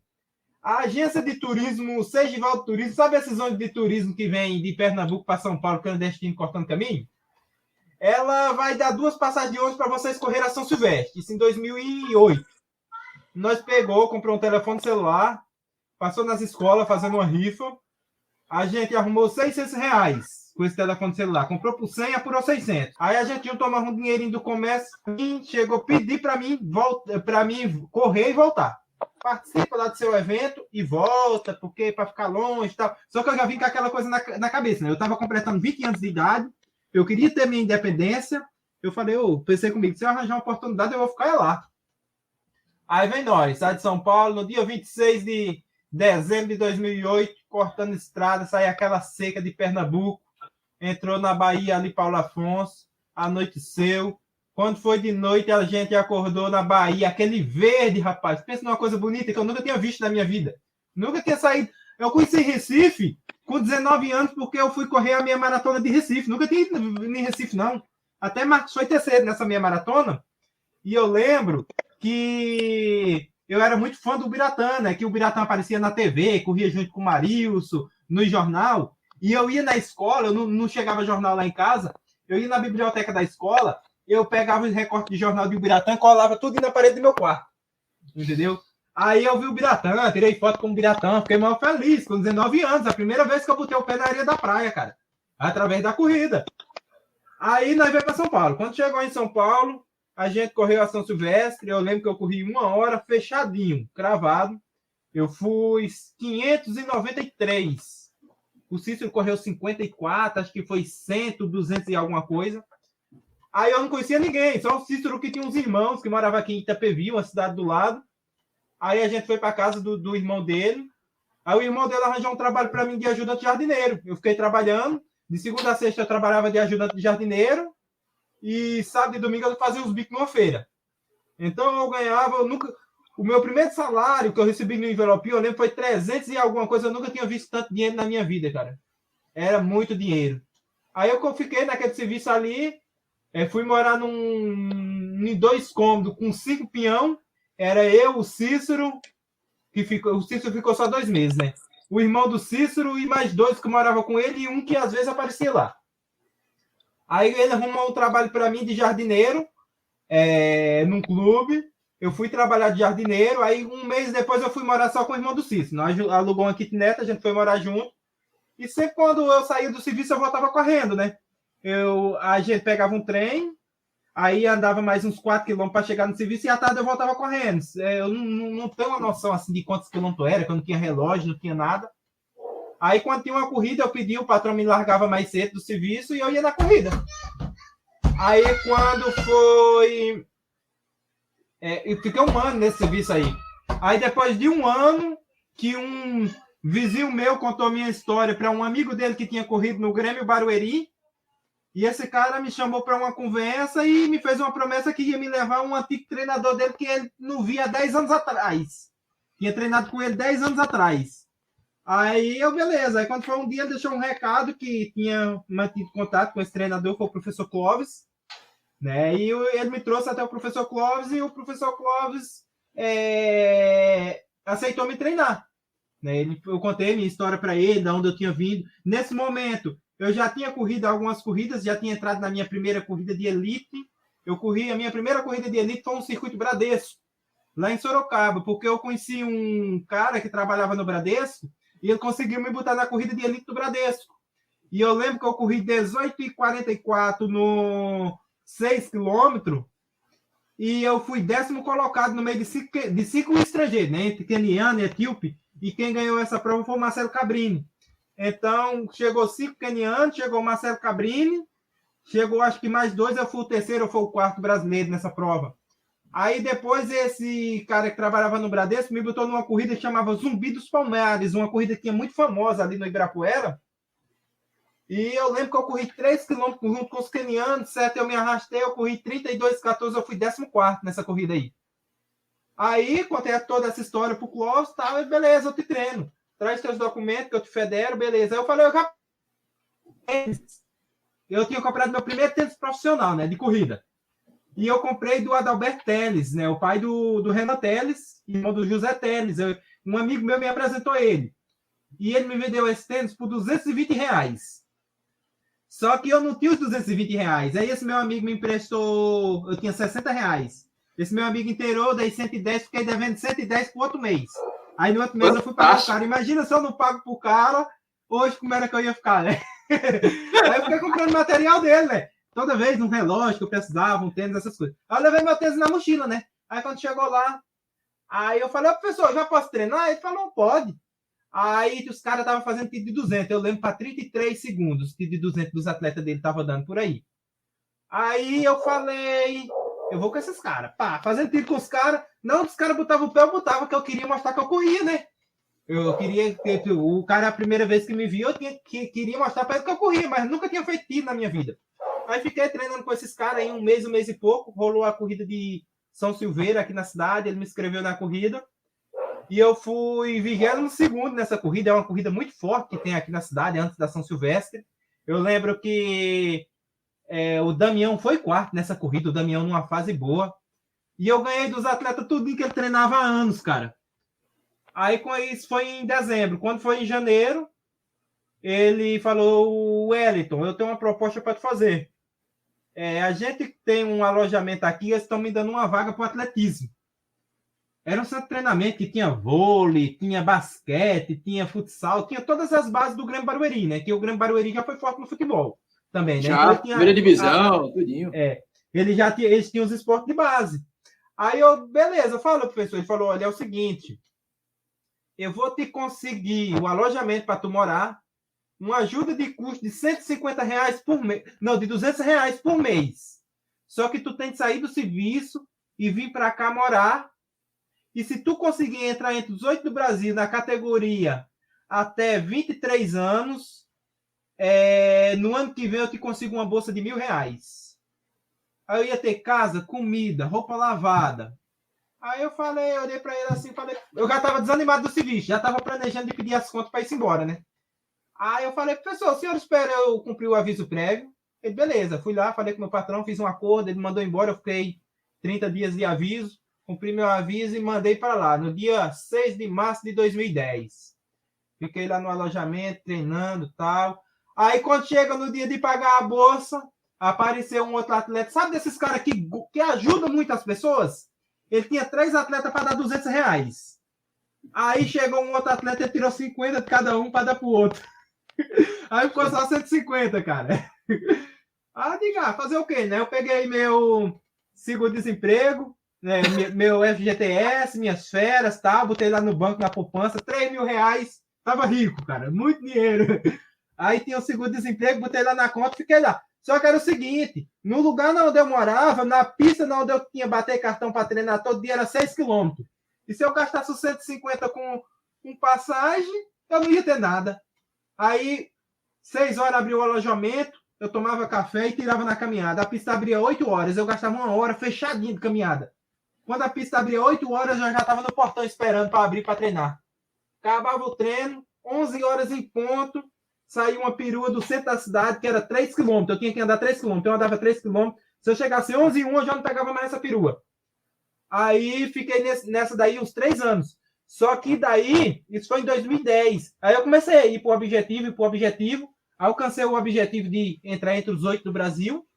a agência de turismo, Segival Turismo, sabe esses ônibus de turismo que vem de Pernambuco para São Paulo, clandestino, cortando caminho? Ela vai dar 2 passagens de ônibus para vocês correr a São Silvestre, isso em 2008. Nós comprou um telefone celular, passou nas escolas fazendo uma rifa, a gente arrumou 600 reais com esse telefone celular, comprou por 100 e apurou 600. Aí a gente juntou mais um dinheirinho do comércio e chegou a pedir para mim correr e voltar. Participa lá do seu evento e volta, porque para ficar longe e tal. Só que eu já vim com aquela coisa na cabeça, né? Eu estava completando 20 anos de idade, eu queria ter minha independência, eu falei, pensei comigo, se eu arranjar uma oportunidade, eu vou ficar lá. Aí vem nós, sai de São Paulo, no dia 26 de dezembro de 2008, cortando estrada, saiu aquela seca de Pernambuco, entrou na Bahia ali, Paulo Afonso, anoiteceu. Quando foi de noite, a gente acordou na Bahia, aquele verde, rapaz. Pensa numa coisa bonita que eu nunca tinha visto na minha vida. Nunca tinha saído. Eu conheci Recife com 19 anos, porque eu fui correr a minha maratona de Recife. Nunca tinha ido em Recife, não. Até Marcos foi terceiro nessa minha maratona. E eu lembro que eu era muito fã do Biratã, né? Que o Biratã aparecia na TV, corria junto com o Marilson, no jornal. E eu ia na escola, eu não chegava jornal lá em casa, eu ia na biblioteca da escola, eu pegava os recortes de jornal de Biratã, colava tudo na parede do meu quarto. Entendeu? Aí eu vi o Biratã, tirei foto com o Biratã, fiquei mal feliz, com 19 anos, a primeira vez que eu botei o pé na areia da praia, cara. Através da corrida. Aí nós veio para São Paulo. Quando chegou em São Paulo, a gente correu a São Silvestre, eu lembro que eu corri 1 hora, fechadinho, cravado. Eu fui 593. O Cícero correu 54, acho que foi 100, 200 e alguma coisa. Aí eu não conhecia ninguém, só o Cícero que tinha uns irmãos que moravam aqui em Itapevi, uma cidade do lado. Aí a gente foi para casa do irmão dele. Aí o irmão dele arranjou um trabalho para mim de ajudante jardineiro. Eu fiquei trabalhando. De segunda a sexta eu trabalhava de ajudante de jardineiro. E sábado e domingo eu fazia os bicos numa feira. Então eu ganhava... O meu primeiro salário que eu recebi no envelope, eu lembro, foi 300 e alguma coisa. Eu nunca tinha visto tanto dinheiro na minha vida, cara. Era muito dinheiro. Aí eu fiquei naquele serviço ali, fui morar em 2 cômodos com 5 peão. Era eu, o Cícero, o Cícero ficou só 2 meses, né? O irmão do Cícero e mais 2 que moravam com ele e um que às vezes aparecia lá. Aí ele arrumou um trabalho para mim de jardineiro, num clube. Eu fui trabalhar de jardineiro, aí 1 mês depois eu fui morar só com o irmão do Cícero. Nós alugou uma kitnet, a gente foi morar junto. E sempre quando eu saía do serviço, eu voltava correndo, né? a gente pegava um trem, aí andava mais uns 4 quilômetros para chegar no serviço e à tarde eu voltava correndo. Eu não tenho uma noção assim, de quantos quilômetros era, quando não tinha relógio, não tinha nada. Aí, quando tinha uma corrida, eu pedi, o patrão me largava mais cedo do serviço e eu ia na corrida. Aí, quando foi... eu fiquei um ano nesse serviço aí. Aí, depois de um ano, que um vizinho meu contou minha história para um amigo dele que tinha corrido no Grêmio Barueri, e esse cara me chamou para uma conversa e me fez uma promessa que ia me levar um antigo treinador dele que ele não via há 10 anos atrás. Tinha treinado com ele 10 anos atrás. Aí beleza. Aí quando foi um dia, ele deixou um recado que tinha mantido contato com esse treinador, foi o professor Clóvis, né? E ele me trouxe até o professor Clóvis e o professor Clóvis aceitou me treinar. Né? Eu contei minha história para ele, de onde eu tinha vindo. Nesse momento, eu já tinha corrido algumas corridas, já tinha entrado na minha primeira corrida de elite. A minha primeira corrida de elite foi um circuito Bradesco, lá em Sorocaba, porque eu conheci um cara que trabalhava no Bradesco e ele conseguiu me botar na corrida de elite do Bradesco. E eu lembro que eu corri 18h44 no 6 km e eu fui 10º colocado no meio de cinco estrangeiros, né? Entre queniano e etíope, e quem ganhou essa prova foi o Marcelo Cabrini. Então, chegou 5 quenianos, chegou o Marcelo Cabrini, chegou acho que mais 2, eu fui o terceiro ou foi o quarto brasileiro nessa prova. Aí depois esse cara que trabalhava no Bradesco me botou numa corrida que chamava Zumbi dos Palmares, uma corrida que é muito famosa ali no Ibirapuera. E eu lembro que eu corri 3 km junto com os quenianos, 7 eu me arrastei, eu corri 32,14, eu fui 14º nessa corrida aí. Aí, contei toda essa história pro Clóvis, tal, e beleza, eu te treino. Traz teus documentos que eu te federo, beleza. Aí eu falei, eu tinha comprado meu primeiro tênis profissional, né, de corrida. E eu comprei do Adalberto Teles, né, o pai do Renan Teles, irmão do José Teles. Um amigo meu me apresentou ele. E ele me vendeu esse tênis por R$220. Só que eu não tinha os R$220. Aí esse meu amigo me emprestou, eu tinha R$60. Esse meu amigo inteirou, dei 110, fiquei devendo 110 pro outro mês. Aí no outro mês eu fui pagar o cara. Imagina se eu não pago pro cara, hoje como era que eu ia ficar, né? Aí eu fiquei comprando material dele, né? Toda vez um relógio que eu precisava, um tênis, essas coisas. Aí eu levei meu tênis na mochila, né? Aí quando chegou lá, aí eu falei, professor, já posso treinar? Ele falou, pode. Aí os caras estavam fazendo tiro de 200. Eu lembro para 33 segundos, tiro de 200 dos atletas dele estavam dando por aí. Aí eu falei, eu vou com esses caras. Pá, fazendo tiro com os caras. Não, os caras botavam o pé, eu botava, que eu queria mostrar que eu corria, né? Eu queria ter... O cara, a primeira vez que me viu, queria mostrar para ele que eu corria, mas nunca tinha feito tiro na minha vida. Aí fiquei treinando com esses caras aí um mês e pouco. Rolou a corrida de São Silveira aqui na cidade. Ele me inscreveu na corrida. E eu fui 22º nessa corrida. É uma corrida muito forte que tem aqui na cidade, antes da São Silvestre. Eu lembro que o Damião foi quarto nessa corrida. O Damião numa fase boa. E eu ganhei dos atletas tudo que ele treinava há anos, cara. Aí com isso foi em dezembro. Quando foi em janeiro, ele falou, Wellington, eu tenho uma proposta para te fazer. A gente tem um alojamento aqui, eles estão me dando uma vaga para o atletismo. Era um centro de treinamento que tinha vôlei, tinha basquete, tinha futsal, tinha todas as bases do Grêmio Barueri, né? Que o Grêmio Barueri já foi forte no futebol também, né? Já, então, primeira divisão, tudinho. Eles tinham os esportes de base. Aí beleza, falou, professor. Ele falou, olha, é o seguinte, eu vou te conseguir o alojamento para tu morar, uma ajuda de custo de R$150 por mês, não, de R$200 por mês. Só que tu tem que sair do serviço e vir para cá morar. E se tu conseguir entrar entre os 8 do Brasil na categoria até 23 anos, no ano que vem eu te consigo uma bolsa de R$1.000. Aí eu ia ter casa, comida, roupa lavada. Aí eu olhei para ele assim, eu já estava desanimado do serviço, já estava planejando de pedir as contas para ir embora, né? Aí eu falei, professor, o senhor espera eu cumprir o aviso prévio? Ele, beleza, fui lá, falei com meu patrão, fiz um acordo, ele mandou embora, eu fiquei 30 dias de aviso, cumpri meu aviso e mandei para lá, no dia 6 de março de 2010. Fiquei lá no alojamento, treinando e tal. Aí quando chega no dia de pagar a bolsa, apareceu um outro atleta, sabe desses caras que ajudam muito as pessoas? Ele tinha 3 atletas para dar R$200. Aí chegou um outro atleta e tirou 50 de cada um para dar pro outro. Aí ficou só 150, cara. Diga, fazer o quê, né? Eu peguei meu seguro-desemprego, né? meu FGTS, minhas férias, tá? Botei lá no banco, na poupança, R$ 3.000. Tava rico, cara, muito dinheiro. Aí tinha o seguro-desemprego, botei lá na conta, fiquei lá. Só que era o seguinte, no lugar onde eu morava, na pista onde eu tinha bater cartão para treinar todo dia, era 6 quilômetros. E se eu gastasse os 150 com passagem, eu não ia ter nada. Aí, 6 horas abriu o alojamento, eu tomava café e tirava na caminhada. A pista abria 8 horas, eu gastava 1 hora fechadinha de caminhada. Quando a pista abria 8 horas, eu já estava no portão esperando para abrir para treinar. Acabava o treino, 11 horas em ponto, saiu uma perua do centro da cidade, que era 3 quilômetros. Eu tinha que andar 3 quilômetros, eu andava 3 quilômetros. Se eu chegasse 11h01, eu já não pegava mais essa perua. Aí fiquei nessa daí uns 3 anos. Só que daí, isso foi em 2010. Aí eu comecei a ir para o objetivo. Aí alcancei o objetivo de entrar entre os 8 do Brasil.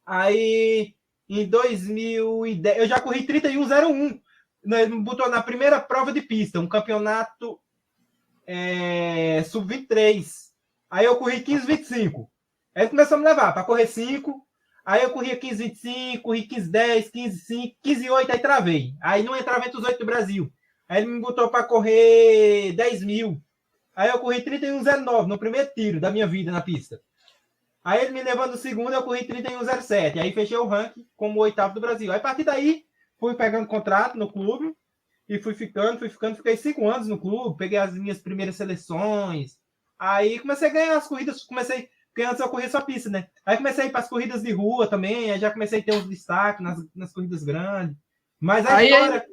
Aí, em 2010, eu já corri 31:01. Ele me botou na primeira prova de pista, um campeonato sub-23. Aí eu corri 15:25. Aí ele começou a me levar para correr 5. Aí eu corria 15:25, corri 15:10, 15:05, 15:08, aí travei. Aí não entrava entre os 8 do Brasil. Aí ele me botou para correr 10.000. Aí eu corri 31:09 no primeiro tiro da minha vida na pista. Aí ele me levou no segundo, eu corri 31:07. Aí fechei o ranking como o 8º do Brasil. Aí a partir daí, fui pegando contrato no clube e fui ficando. Fiquei 5 anos no clube, peguei as minhas primeiras seleções. Aí comecei a ganhar as corridas, porque antes eu corria só pista, né? Aí comecei a ir para as corridas de rua também, aí já comecei a ter uns destaques nas corridas grandes. Mas a história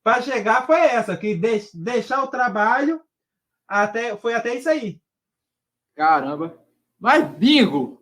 para chegar foi essa, que deixar o trabalho foi até isso aí. Caramba. Mas, Bingo,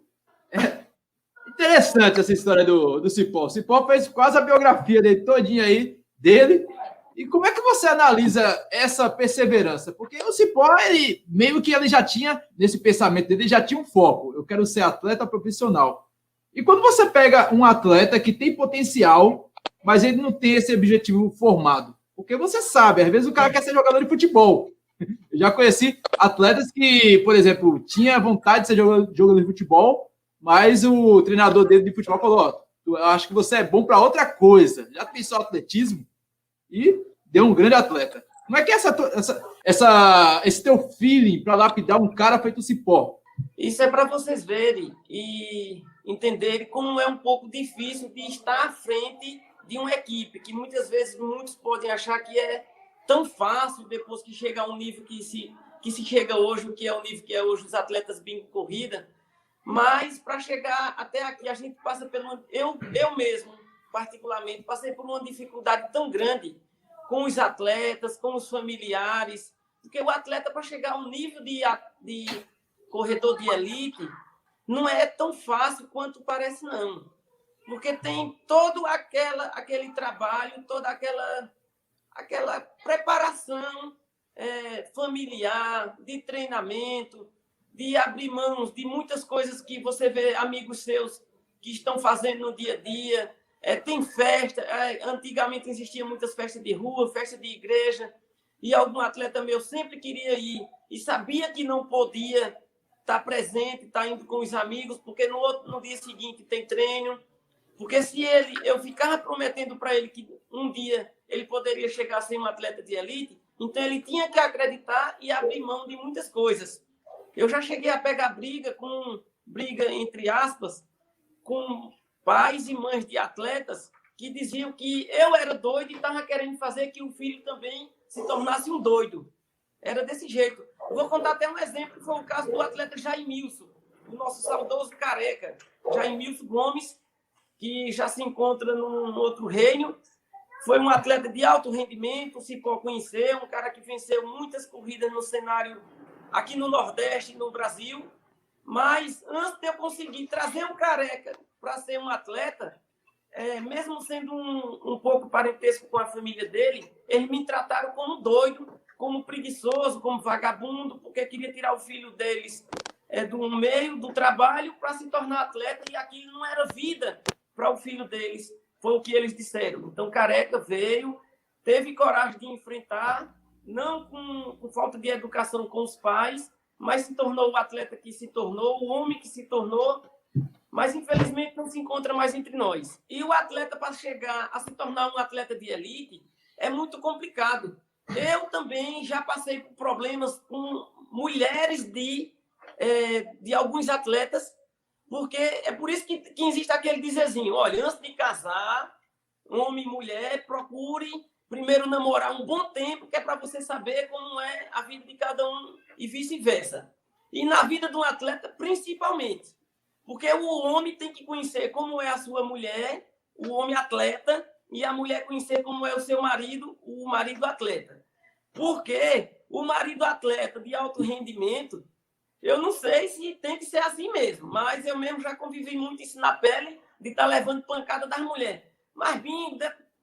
interessante essa história do Cipó. O Cipó fez quase a biografia dele todinha aí, dele. E como é que você analisa essa perseverança? Porque o Cipó, ele meio que ele já tinha, nesse pensamento dele, já tinha um foco. Eu quero ser atleta profissional. E quando você pega um atleta que tem potencial, mas ele não tem esse objetivo formado, porque você sabe, às vezes o cara quer ser jogador de futebol. Eu já conheci atletas que, por exemplo, tinha vontade de ser jogador de futebol, mas o treinador dele de futebol falou: eu acho que você é bom para outra coisa. Já pensou atletismo? E deu um grande atleta. Como é que é esse teu feeling para lapidar um cara feito Cipó? Isso é para vocês verem e entenderem como é um pouco difícil de estar à frente de uma equipe, que muitas vezes muitos podem achar que é tão fácil depois que chega a um nível que se chega hoje, o que é o nível que é hoje os atletas bingo corrida. Mas para chegar até aqui, a gente passa por eu mesmo, particularmente, passei por uma dificuldade tão grande com os atletas, com os familiares, porque o atleta, para chegar a um nível de corredor de elite, não é tão fácil quanto parece, não. Porque tem todo aquele trabalho, toda aquela preparação familiar, de treinamento, de abrir mãos de muitas coisas que você vê amigos seus que estão fazendo no dia a dia. Tem festa, antigamente existiam muitas festas de rua, festa de igreja, e algum atleta meu sempre queria ir e sabia que não podia estar presente, estar indo com os amigos, porque no dia seguinte tem treino. Porque se eu ficava prometendo para ele que um dia ele poderia chegar a ser um atleta de elite, então ele tinha que acreditar e abrir mão de muitas coisas. Eu já cheguei a pegar briga entre aspas, com pais e mães de atletas que diziam que eu era doido e estava querendo fazer que o filho também se tornasse um doido. Era desse jeito. Eu vou contar até um exemplo, que foi o caso do atleta Jaimilson, o nosso saudoso careca, Jaimilson Gomes, que já se encontra num outro reino. Foi um atleta de alto rendimento, se pode conhecer, um cara que venceu muitas corridas no cenário aqui no Nordeste e no Brasil. Mas antes de eu conseguir trazer um careca para ser um atleta, mesmo sendo um pouco parentesco com a família dele, eles me trataram como doido, como preguiçoso, como vagabundo, porque queria tirar o filho deles do meio do trabalho para se tornar atleta, e aquilo não era vida para o filho deles, foi o que eles disseram. Então, Careca veio, teve coragem de enfrentar, não com falta de educação com os pais, mas se tornou o atleta que se tornou, o homem que se tornou, mas infelizmente não se encontra mais entre nós. E o atleta, para chegar a se tornar um atleta de elite, é muito complicado. Eu também já passei por problemas com mulheres de alguns atletas, porque é por isso que existe aquele dizerzinho, olha, antes de casar, homem e mulher, procure primeiro namorar um bom tempo, que é para você saber como é a vida de cada um e vice-versa. E na vida de um atleta, principalmente. Porque o homem tem que conhecer como é a sua mulher, o homem atleta, e a mulher conhecer como é o seu marido, o marido atleta. Porque o marido atleta de alto rendimento, eu não sei se tem que ser assim mesmo, mas eu mesmo já convivi muito isso na pele, de estar levando pancada das mulheres. Mas, Bingo,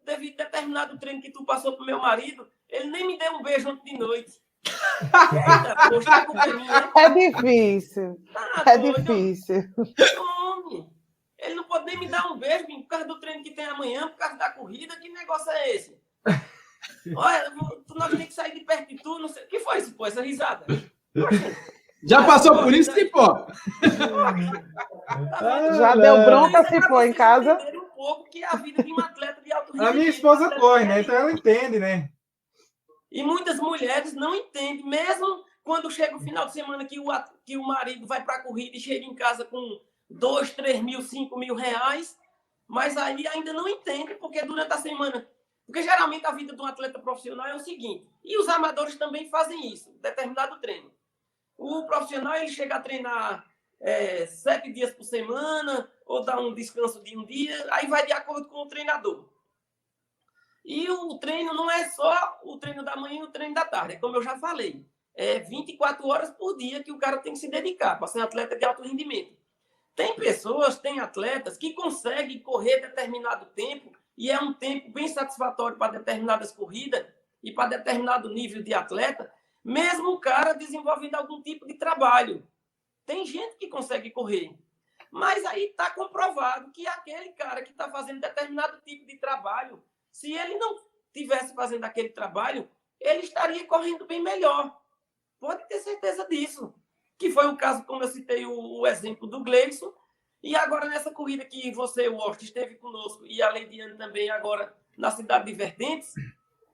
devido a determinado treino que tu passou pro meu marido, ele nem me deu um beijo ontem de noite. Eita, poxa, tá com minha. É difícil. Tá doido. Difícil. Homem, ele não pode nem me dar um beijo, Bingo, por causa do treino que tem amanhã, por causa da corrida. Que negócio é esse? Olha, nós temos que sair de perto de tu, não sei. O que foi isso, pô, essa risada? Já passou por isso, Cipó? Já deu bronca, Cipó, em casa? Um pouco que é a vida de um atleta de alto rendimento. A minha esposa corre, né? Então ela entende, né? E muitas mulheres não entendem, mesmo quando chega o final de semana que o marido vai para a corrida e chega em casa com 2, 3 mil, 5 mil reais, mas aí ainda não entende, porque durante a semana... Porque geralmente a vida de um atleta profissional é o seguinte, e os amadores também fazem isso, determinado treino. O profissional ele chega a treinar 7 dias por semana, ou dá um descanso de um dia, aí vai de acordo com o treinador. E o treino não é só o treino da manhã e o treino da tarde, como eu já falei. É 24 horas por dia que o cara tem que se dedicar para ser um atleta de alto rendimento. Tem atletas que conseguem correr determinado tempo, e é um tempo bem satisfatório para determinadas corridas e para determinado nível de atleta, mesmo o cara desenvolvendo algum tipo de trabalho. Tem gente que consegue correr, mas aí está comprovado que aquele cara que está fazendo determinado tipo de trabalho, se ele não estivesse fazendo aquele trabalho, ele estaria correndo bem melhor. Pode ter certeza disso. Que foi o caso, como eu citei o exemplo do Gleison, e agora nessa corrida que você, o Washington, esteve conosco, e a Leidiane também agora na cidade de Vertentes,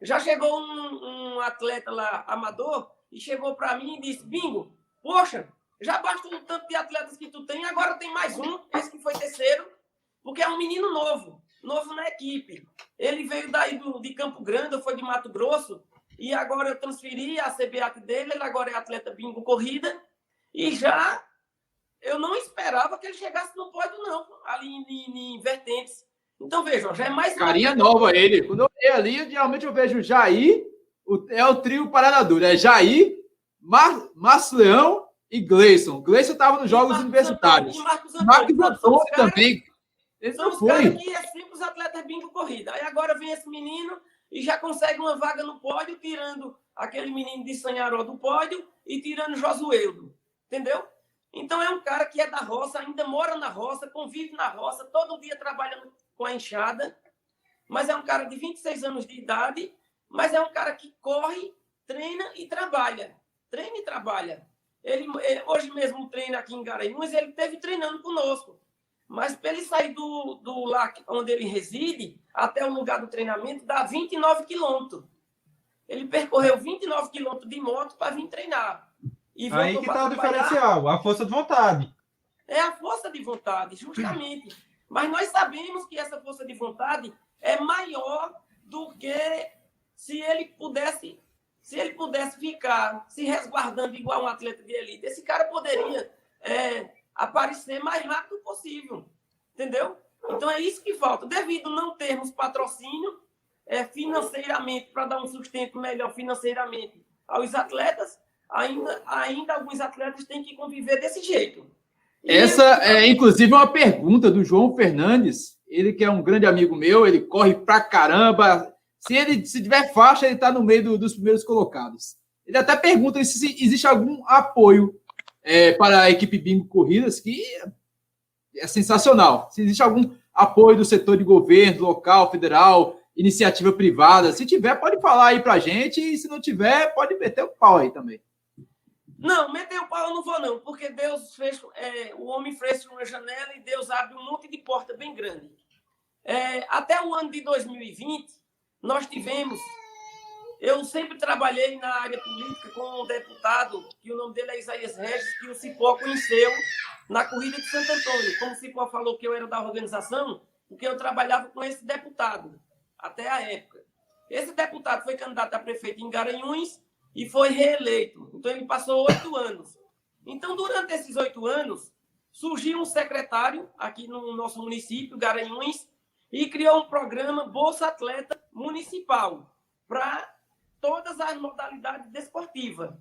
já chegou um atleta lá, amador, e chegou para mim e disse, Bingo, poxa, já basta o tanto de atletas que tu tem, agora tem mais um, esse que foi terceiro, porque é um menino novo na equipe. Ele veio daí de Campo Grande, ou foi de Mato Grosso, e agora eu transferi a CBAT dele, ele agora é atleta Bingo Corrida, e já eu não esperava que ele chegasse no pódio, não, ali em Vertentes. Então, vejam, já é mais... Carinha nova ele. Quando eu olhei ali, geralmente eu vejo Jair, é o trio Parada Dura. É Jair, Márcio Leão e Gleison. Gleison estava nos Jogos Universitários. E Marcos Antônio também. Ele são não os foi. caras que é sempre os atletas Bingo Corrida. Aí agora vem esse menino e já consegue uma vaga no pódio, tirando aquele menino de Sanharó do pódio e tirando Josueldo. Entendeu? Então é um cara que é da roça, ainda mora na roça, convive na roça, todo dia trabalhando com a enxada, mas é um cara de 26 anos de idade, mas é um cara que corre, treina e trabalha. Treina e trabalha. Ele hoje mesmo treina aqui em Garanhuns, ele esteve treinando conosco. Mas para ele sair do lá onde ele reside até o lugar do treinamento, dá 29 quilômetros. Ele percorreu 29 quilômetros de moto para vir treinar. E aí que está o diferencial, a força de vontade. É a força de vontade, justamente. Mas nós sabemos que essa força de vontade é maior do que se ele pudesse ficar se resguardando igual um atleta de elite. Esse cara poderia aparecer mais rápido possível. Entendeu? Então é isso que falta. Devido não termos patrocínio financeiramente, para dar um sustento melhor financeiramente aos atletas, ainda alguns atletas têm que conviver desse jeito. Essa é, inclusive, uma pergunta do João Fernandes. Ele que é um grande amigo meu, ele corre pra caramba. Se tiver faixa, ele está no meio dos primeiros colocados. Ele até pergunta se existe algum apoio para a equipe Bingo Corridas, que é sensacional. Se existe algum apoio do setor de governo, local, federal, iniciativa privada. Se tiver, pode falar aí para a gente. E se não tiver, pode meter o pau aí também. Não, meter o pau eu não vou, não, porque Deus fez, o homem fez uma janela e Deus abre um monte de porta bem grande. Até o ano de 2020, nós tivemos. Eu sempre trabalhei na área política com um deputado, que o nome dele é Isaías Regis, que o Cipó conheceu na corrida de Santo Antônio. Como o Cipó falou que eu era da organização, porque eu trabalhava com esse deputado, até a época. Esse deputado foi candidato a prefeito em Garanhuns e foi reeleito. Então, ele passou 8 anos. Então, durante esses 8 anos, surgiu um secretário aqui no nosso município, Garanhuns, e criou um programa Bolsa Atleta Municipal para todas as modalidades desportivas.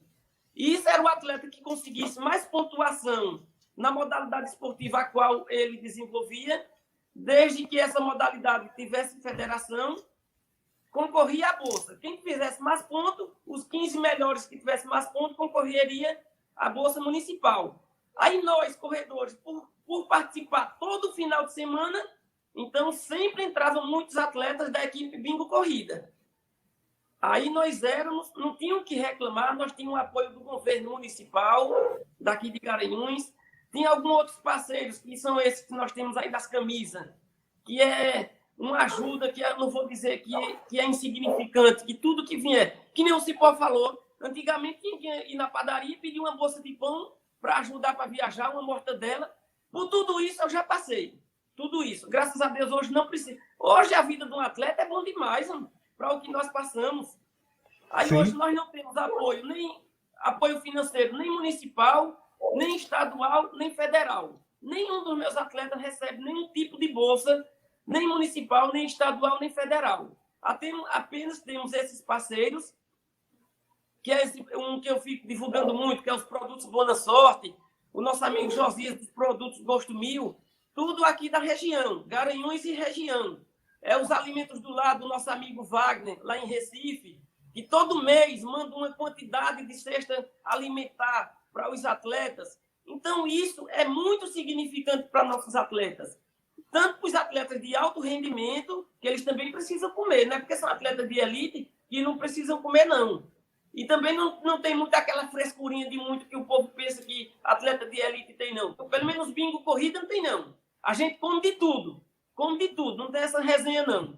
E isso era o atleta que conseguisse mais pontuação na modalidade esportiva a qual ele desenvolvia, desde que essa modalidade tivesse federação, concorria à bolsa. Quem fizesse mais pontos, os 15 melhores que tivessem mais pontos, concorreria à bolsa municipal. Aí nós, corredores, por participar todo final de semana, então sempre entravam muitos atletas da equipe Bingo Corrida. Aí nós não tínhamos que reclamar, nós tínhamos o apoio do governo municipal, daqui de Garanhuns, tinha alguns outros parceiros, que são esses que nós temos aí das camisas, que é uma ajuda, que eu não vou dizer que é insignificante, que tudo que vier, que nem o Cipó falou, antigamente tinha que ir na padaria e pedir uma bolsa de pão para ajudar para viajar, uma mortadela. Por tudo isso eu já passei, tudo isso. Graças a Deus hoje não precisa. Hoje a vida de um atleta é bom demais, para o que nós passamos. Aí Sim. Hoje nós não temos apoio, nem apoio financeiro, nem municipal, nem estadual, nem federal. Nenhum dos meus atletas recebe nenhum tipo de bolsa, nem municipal, nem estadual, nem federal. Apenas temos esses parceiros, que é um que eu fico divulgando muito, que é os produtos Boa Sorte, o nosso amigo Josias dos produtos Gosto Mil, tudo aqui da região, Garanhuns e região. Os alimentos do lado do nosso amigo Wagner, lá em Recife, que todo mês manda uma quantidade de cesta alimentar para os atletas. Então, isso é muito significante para nossos atletas. Tanto para os atletas de alto rendimento, que eles também precisam comer, né? Porque são atletas de elite que não precisam comer, não. E também não tem muito aquela frescurinha de muito que o povo pensa que atleta de elite tem, não. Então, pelo menos bingo corrida não tem, não. A gente come de tudo. Come de tudo, não tem essa resenha, não.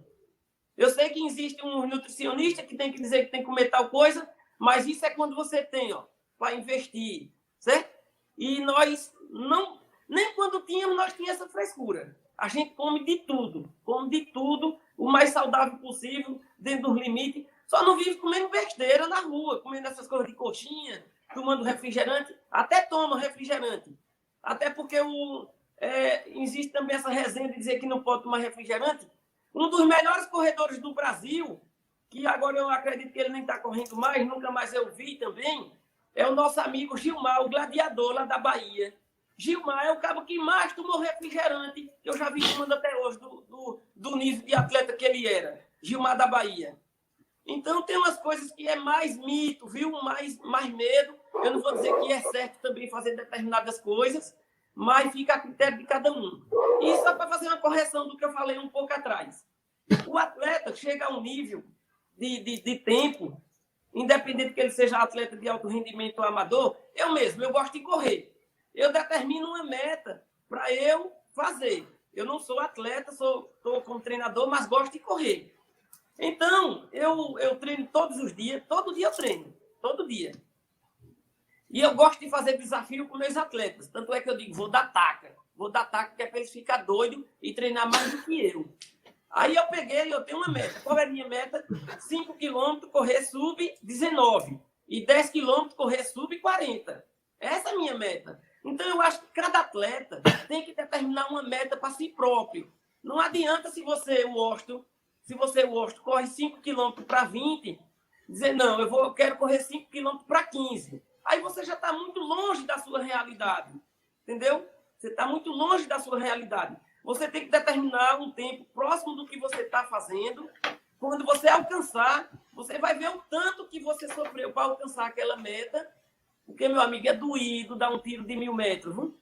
Eu sei que existe um nutricionista que tem que dizer que tem que comer tal coisa, mas isso é quando você tem, para investir, certo? E nós não, nem quando tínhamos, nós tínhamos essa frescura. A gente come de tudo, o mais saudável possível, dentro dos limites. Só não vive comendo besteira na rua, comendo essas coisas de coxinha, tomando refrigerante, até toma refrigerante. Até porque existe também essa resenha de dizer que não pode tomar refrigerante. Um dos melhores corredores do Brasil, que agora eu acredito que ele nem está correndo mais, nunca mais eu vi também, é o nosso amigo Gilmar, o gladiador lá da Bahia. Gilmar é o cabo que mais tomou refrigerante, que eu já vi tomando até hoje, do nível de atleta que ele era. Gilmar da Bahia. Então tem umas coisas que é mais mito, viu? Mais medo. Eu não vou dizer que é certo também fazer determinadas coisas, mas fica a critério de cada um. E só para fazer uma correção do que eu falei um pouco atrás. O atleta chega a um nível de tempo, independente que ele seja atleta de alto rendimento ou amador, eu gosto de correr. Eu determino uma meta para eu fazer. Eu não sou atleta, estou como treinador, mas gosto de correr. Então, eu treino todos os dias, todo dia eu treino, todo dia. E eu gosto de fazer desafio com meus atletas. Tanto é que eu digo, vou dar taca, que é para eles ficarem doidos e treinar mais do que eu. Aí eu tenho uma meta. Qual é a minha meta? 5 km correr sub-19 e 10 km correr sub-40. Essa é a minha meta. Então, eu acho que cada atleta tem que determinar uma meta para si próprio. Não adianta se você, o Osto, corre 5 km para 20, dizer, não, eu quero correr 5 km para 15. Aí você já está muito longe da sua realidade, entendeu? Você está muito longe da sua realidade. Você tem que determinar um tempo próximo do que você está fazendo. Quando você alcançar, você vai ver o tanto que você sofreu para alcançar aquela meta. Porque, meu amigo, é doído dar um tiro de 1000 metros. Viu?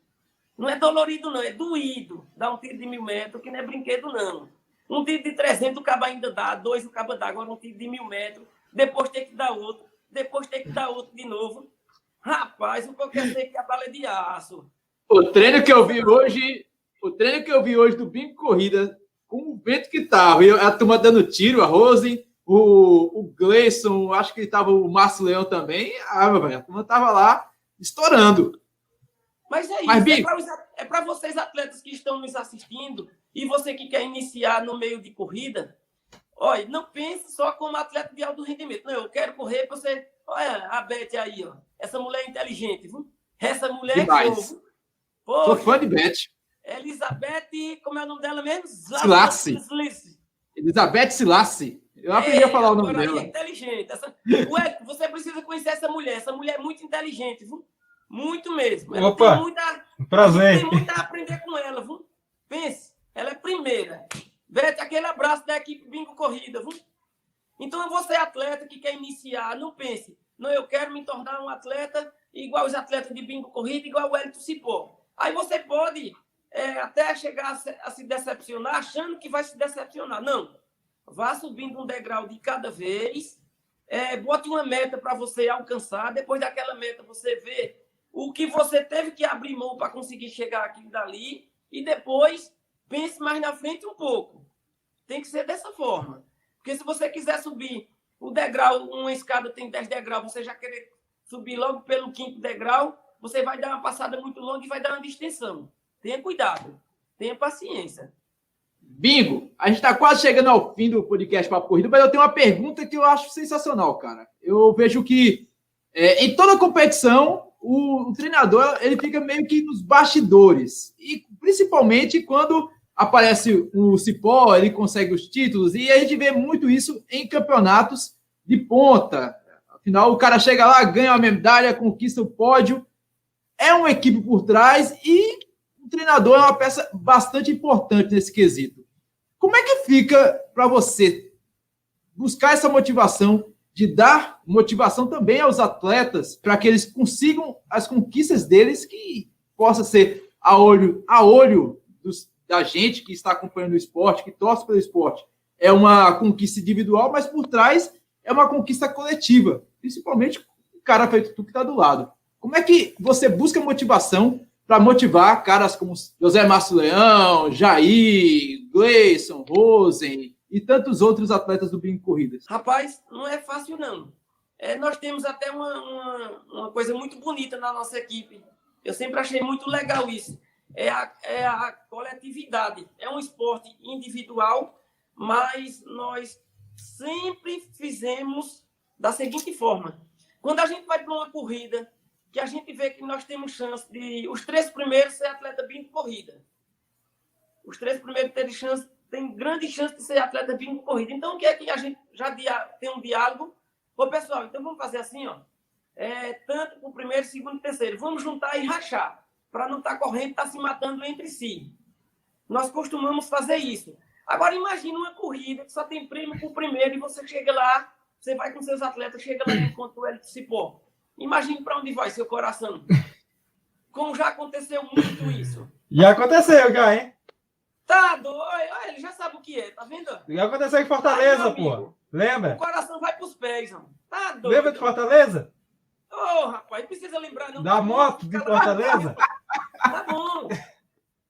Não é dolorido, não. É doído dar um tiro de 1000 metros, que não é brinquedo, não. Um tiro de 300 o cabo ainda dá, 2 o cabo dá. Agora um tiro de 1000 metros, depois tem que dar outro, depois tem que dar outro de novo. Rapaz, o que eu quero dizer que a bala é de aço. O treino que eu vi hoje do Bingo Corrida, com o vento que tava, e a turma dando tiro, a Rose, o Gleison, acho que tava o Márcio Leão também, a turma tava lá estourando. Mas é Mas, isso, Bingo, é para vocês atletas que estão nos assistindo e você que quer iniciar no meio de corrida, olha, não pense só como atleta de alto rendimento. Não, eu quero correr para você. Olha a Beth aí, ó. Essa mulher é inteligente, viu? Essa mulher demais. é show. Poxa, Sou fã de Beth. Elizabeth, como é o nome dela mesmo? Silassi. Elizabeth Silassi. Eu aprendi a falar o nome dela. É inteligente. Ué, você precisa conhecer essa mulher. Essa mulher é muito inteligente, viu? Muito mesmo. Ela Opa, prazer. Tem muito a aprender com ela, viu? Pense, ela é primeira. Beth, aquele abraço da equipe Bingo Corrida, viu? Então, você atleta que quer iniciar, não pense, não, eu quero me tornar um atleta igual os atletas de Bingo Corrida, igual o Hélito Cipó. Aí você pode até chegar a se decepcionar, achando que vai se decepcionar. Não. Vá subindo um degrau de cada vez, bote uma meta para você alcançar, depois daquela meta você vê o que você teve que abrir mão para conseguir chegar aqui e dali, e depois pense mais na frente um pouco. Tem que ser dessa forma. Porque se você quiser subir o degrau, uma escada tem 10 degraus, você já querer subir logo pelo 5º degrau, você vai dar uma passada muito longa e vai dar uma distensão. Tenha cuidado, tenha paciência. Bingo, a gente está quase chegando ao fim do podcast Papo Corrida, mas eu tenho uma pergunta que eu acho sensacional, cara. Eu vejo que em toda competição, o treinador ele fica meio que nos bastidores. E principalmente quando aparece o Cipó, ele consegue os títulos, e a gente vê muito isso em campeonatos de ponta. Afinal, o cara chega lá, ganha uma medalha, conquista o pódio. É uma equipe por trás e o treinador é uma peça bastante importante nesse quesito. Como é que fica para você buscar essa motivação, de dar motivação também aos atletas para que eles consigam as conquistas deles, que possa ser a olho da gente que está acompanhando o esporte, que torce pelo esporte? É uma conquista individual, mas por trás é uma conquista coletiva, principalmente o cara feito tu que está do lado. Como é que você busca motivação para motivar caras como José Márcio Leão, Jair, Gleison, Rosen e tantos outros atletas do Bingo Corridas? Rapaz, não é fácil, não. Nós temos até uma coisa muito bonita na nossa equipe. Eu sempre achei muito legal isso. É a coletividade. É um esporte individual, mas nós sempre fizemos da seguinte forma. Quando a gente vai para uma corrida, que a gente vê que nós temos chance de os 3 primeiros ser atleta Bingo Corrida. Os 3 primeiros têm grande chance de ser atleta Bingo Corrida. Então, o que é que a gente já tem um diálogo? Ô, pessoal, então vamos fazer assim, ó. Tanto para o primeiro, segundo e terceiro. Vamos juntar e rachar, para não estar correndo, estar se matando entre si. Nós costumamos fazer isso. Agora, imagine uma corrida que só tem prêmio para o primeiro e você chega lá, você vai com seus atletas, chega lá enquanto ele Cipó. Imagine para onde vai seu coração. Como já aconteceu muito isso. Já aconteceu, hein? Tá doido. Ele já sabe o que é, tá vendo? Já aconteceu em Fortaleza, pô. Lembra? O coração vai pros pés, mano. Tá doido. Lembra de Fortaleza? Rapaz, não precisa lembrar, não. Da moto de Fortaleza? Tá bom.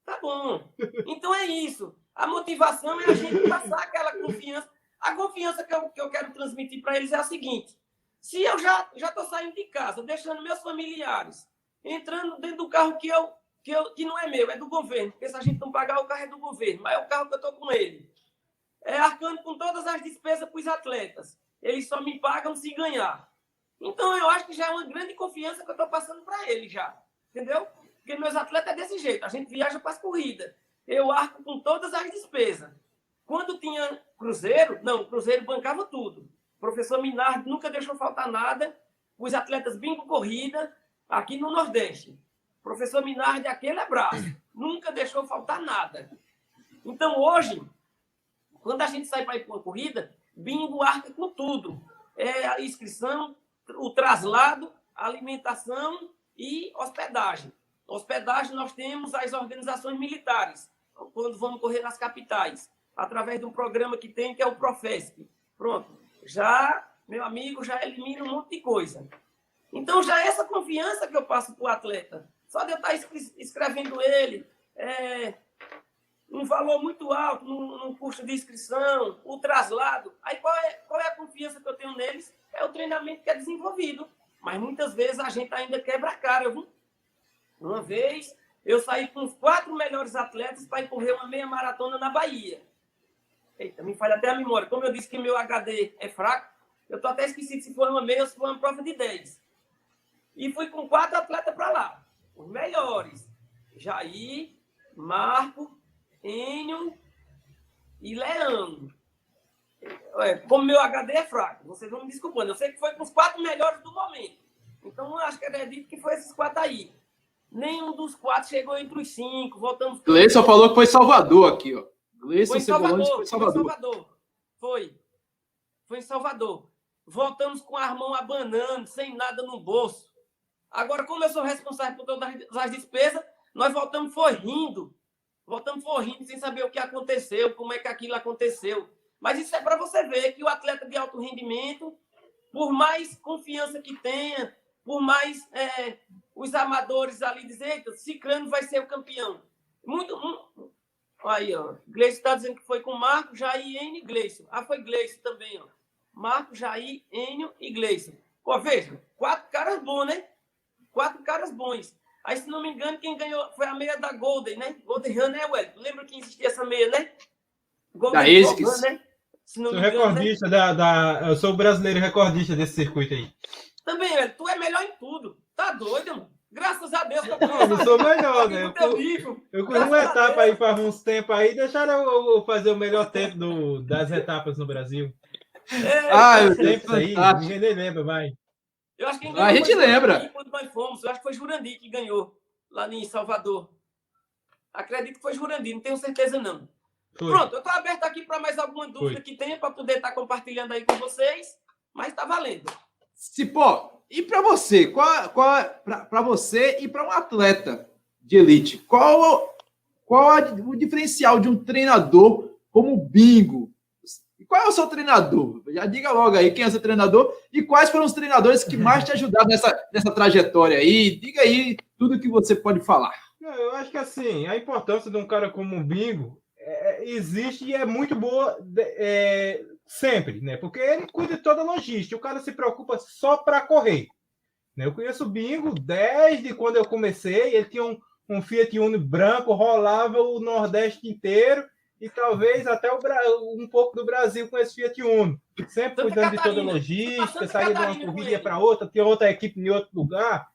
Tá bom. Então é isso. A motivação é a gente passar aquela confiança. A confiança que eu quero transmitir para eles é a seguinte. Se eu já estou saindo de casa, deixando meus familiares, entrando dentro do carro que não é meu, é do governo, porque se a gente não pagar, o carro é do governo, mas é o carro que eu estou com ele. Arcando com todas as despesas para os atletas. Eles só me pagam se ganhar. Então, eu acho que já é uma grande confiança que eu estou passando para eles já. Entendeu? Porque meus atletas é desse jeito. A gente viaja para as corridas. Eu arco com todas as despesas. Quando tinha cruzeiro, o cruzeiro bancava tudo. O professor Minardi nunca deixou faltar nada. Os atletas Bingo Corrida, aqui no Nordeste. O professor Minardi, aquele abraço. Nunca deixou faltar nada. Então, hoje, quando a gente sai para ir para uma corrida, Bingo arca com tudo. A inscrição, o traslado, a alimentação e hospedagem. Hospedagem, nós temos as organizações militares, quando vamos correr nas capitais, através de um programa que tem, que é o Profesc. Pronto. Já, meu amigo, já elimina um monte de coisa. Então, já é essa confiança que eu passo para o atleta. Só de eu estar escrevendo ele, um valor muito alto no custo de inscrição, o traslado. Aí, qual é a confiança que eu tenho neles? É o treinamento que é desenvolvido. Mas, muitas vezes, a gente ainda quebra a cara. Uma vez, eu saí com os 4 melhores atletas para ir correr uma meia maratona na Bahia. Eita, me falha até a memória. Como eu disse que meu HD é fraco, eu estou até esquecido se foi uma meia ou se foi uma prova de 10. E fui com 4 atletas para lá. Os melhores. Jair, Marco, Enio e Leão. Como meu HD é fraco, vocês vão me desculpando. Eu sei que foi com os 4 melhores do momento. Então, eu acho que acredito que foi esses 4 aí. Nenhum dos 4 chegou entre os 5. Voltamos. Gleison falou que foi Salvador aqui, ó. Gleison Foi em Salvador. foi Salvador. Foi em Salvador. Voltamos com as mãos abanando, sem nada no bolso. Agora, como eu sou responsável por todas as despesas, nós voltamos rindo. Voltamos rindo, sem saber o que aconteceu, como é que aquilo aconteceu. Mas isso é para você ver que o atleta de alto rendimento, por mais confiança que tenha, por mais os amadores ali dizerem, Cicrano vai ser o campeão. Aí, ó. Gleison está dizendo que foi com Marco, Jair, Enio e Gleison. Foi Gleison também, ó. Marco, Jair, Enio e Gleison. Pô, veja, 4 caras bons, né? 4 caras bons. Aí, se não me engano, quem ganhou foi a meia da Golden, né? Golden Run, né, Wellington? Lembra que existia essa meia, né? Golden Da ASICS. Run, né? Se não Sou me engano, recordista né? eu sou o brasileiro recordista desse circuito aí. Também, Wellington, tu é melhor em tudo. Tá doido, mano? Graças a Deus. Eu sou melhor, né? Eu corri uma etapa aí faz uns tempos aí, deixaram eu fazer o melhor tempo das etapas no Brasil. Tempos aí, ninguém nem lembra, vai. Eu acho que a gente lembra. Quando nós fomos, eu acho que foi Jurandir que ganhou lá em Salvador. Acredito que foi Jurandir, não tenho certeza não. Foi. Pronto, eu estou aberto aqui para mais alguma dúvida que tenha, para poder estar compartilhando aí com vocês, mas está valendo. Cipó, e para você? Para você e para um atleta de elite, qual o diferencial de um treinador como o Bingo? Qual é o seu treinador? Já diga logo aí quem é o seu treinador e quais foram os treinadores que mais te ajudaram nessa trajetória aí. Diga aí tudo que você pode falar. Eu acho que assim, a importância de um cara como o Bingo existe e é muito boa sempre, né? Porque ele cuida de toda a logística, o cara se preocupa só para correr. Né? Eu conheço o Bingo desde quando eu comecei, ele tinha um Fiat Uno branco, rolava o Nordeste inteiro, e talvez até um pouco do Brasil com esse Fiat Uno. Sempre cuidando de toda a logística, saía de uma corrida para outra, tinha outra equipe em outro lugar.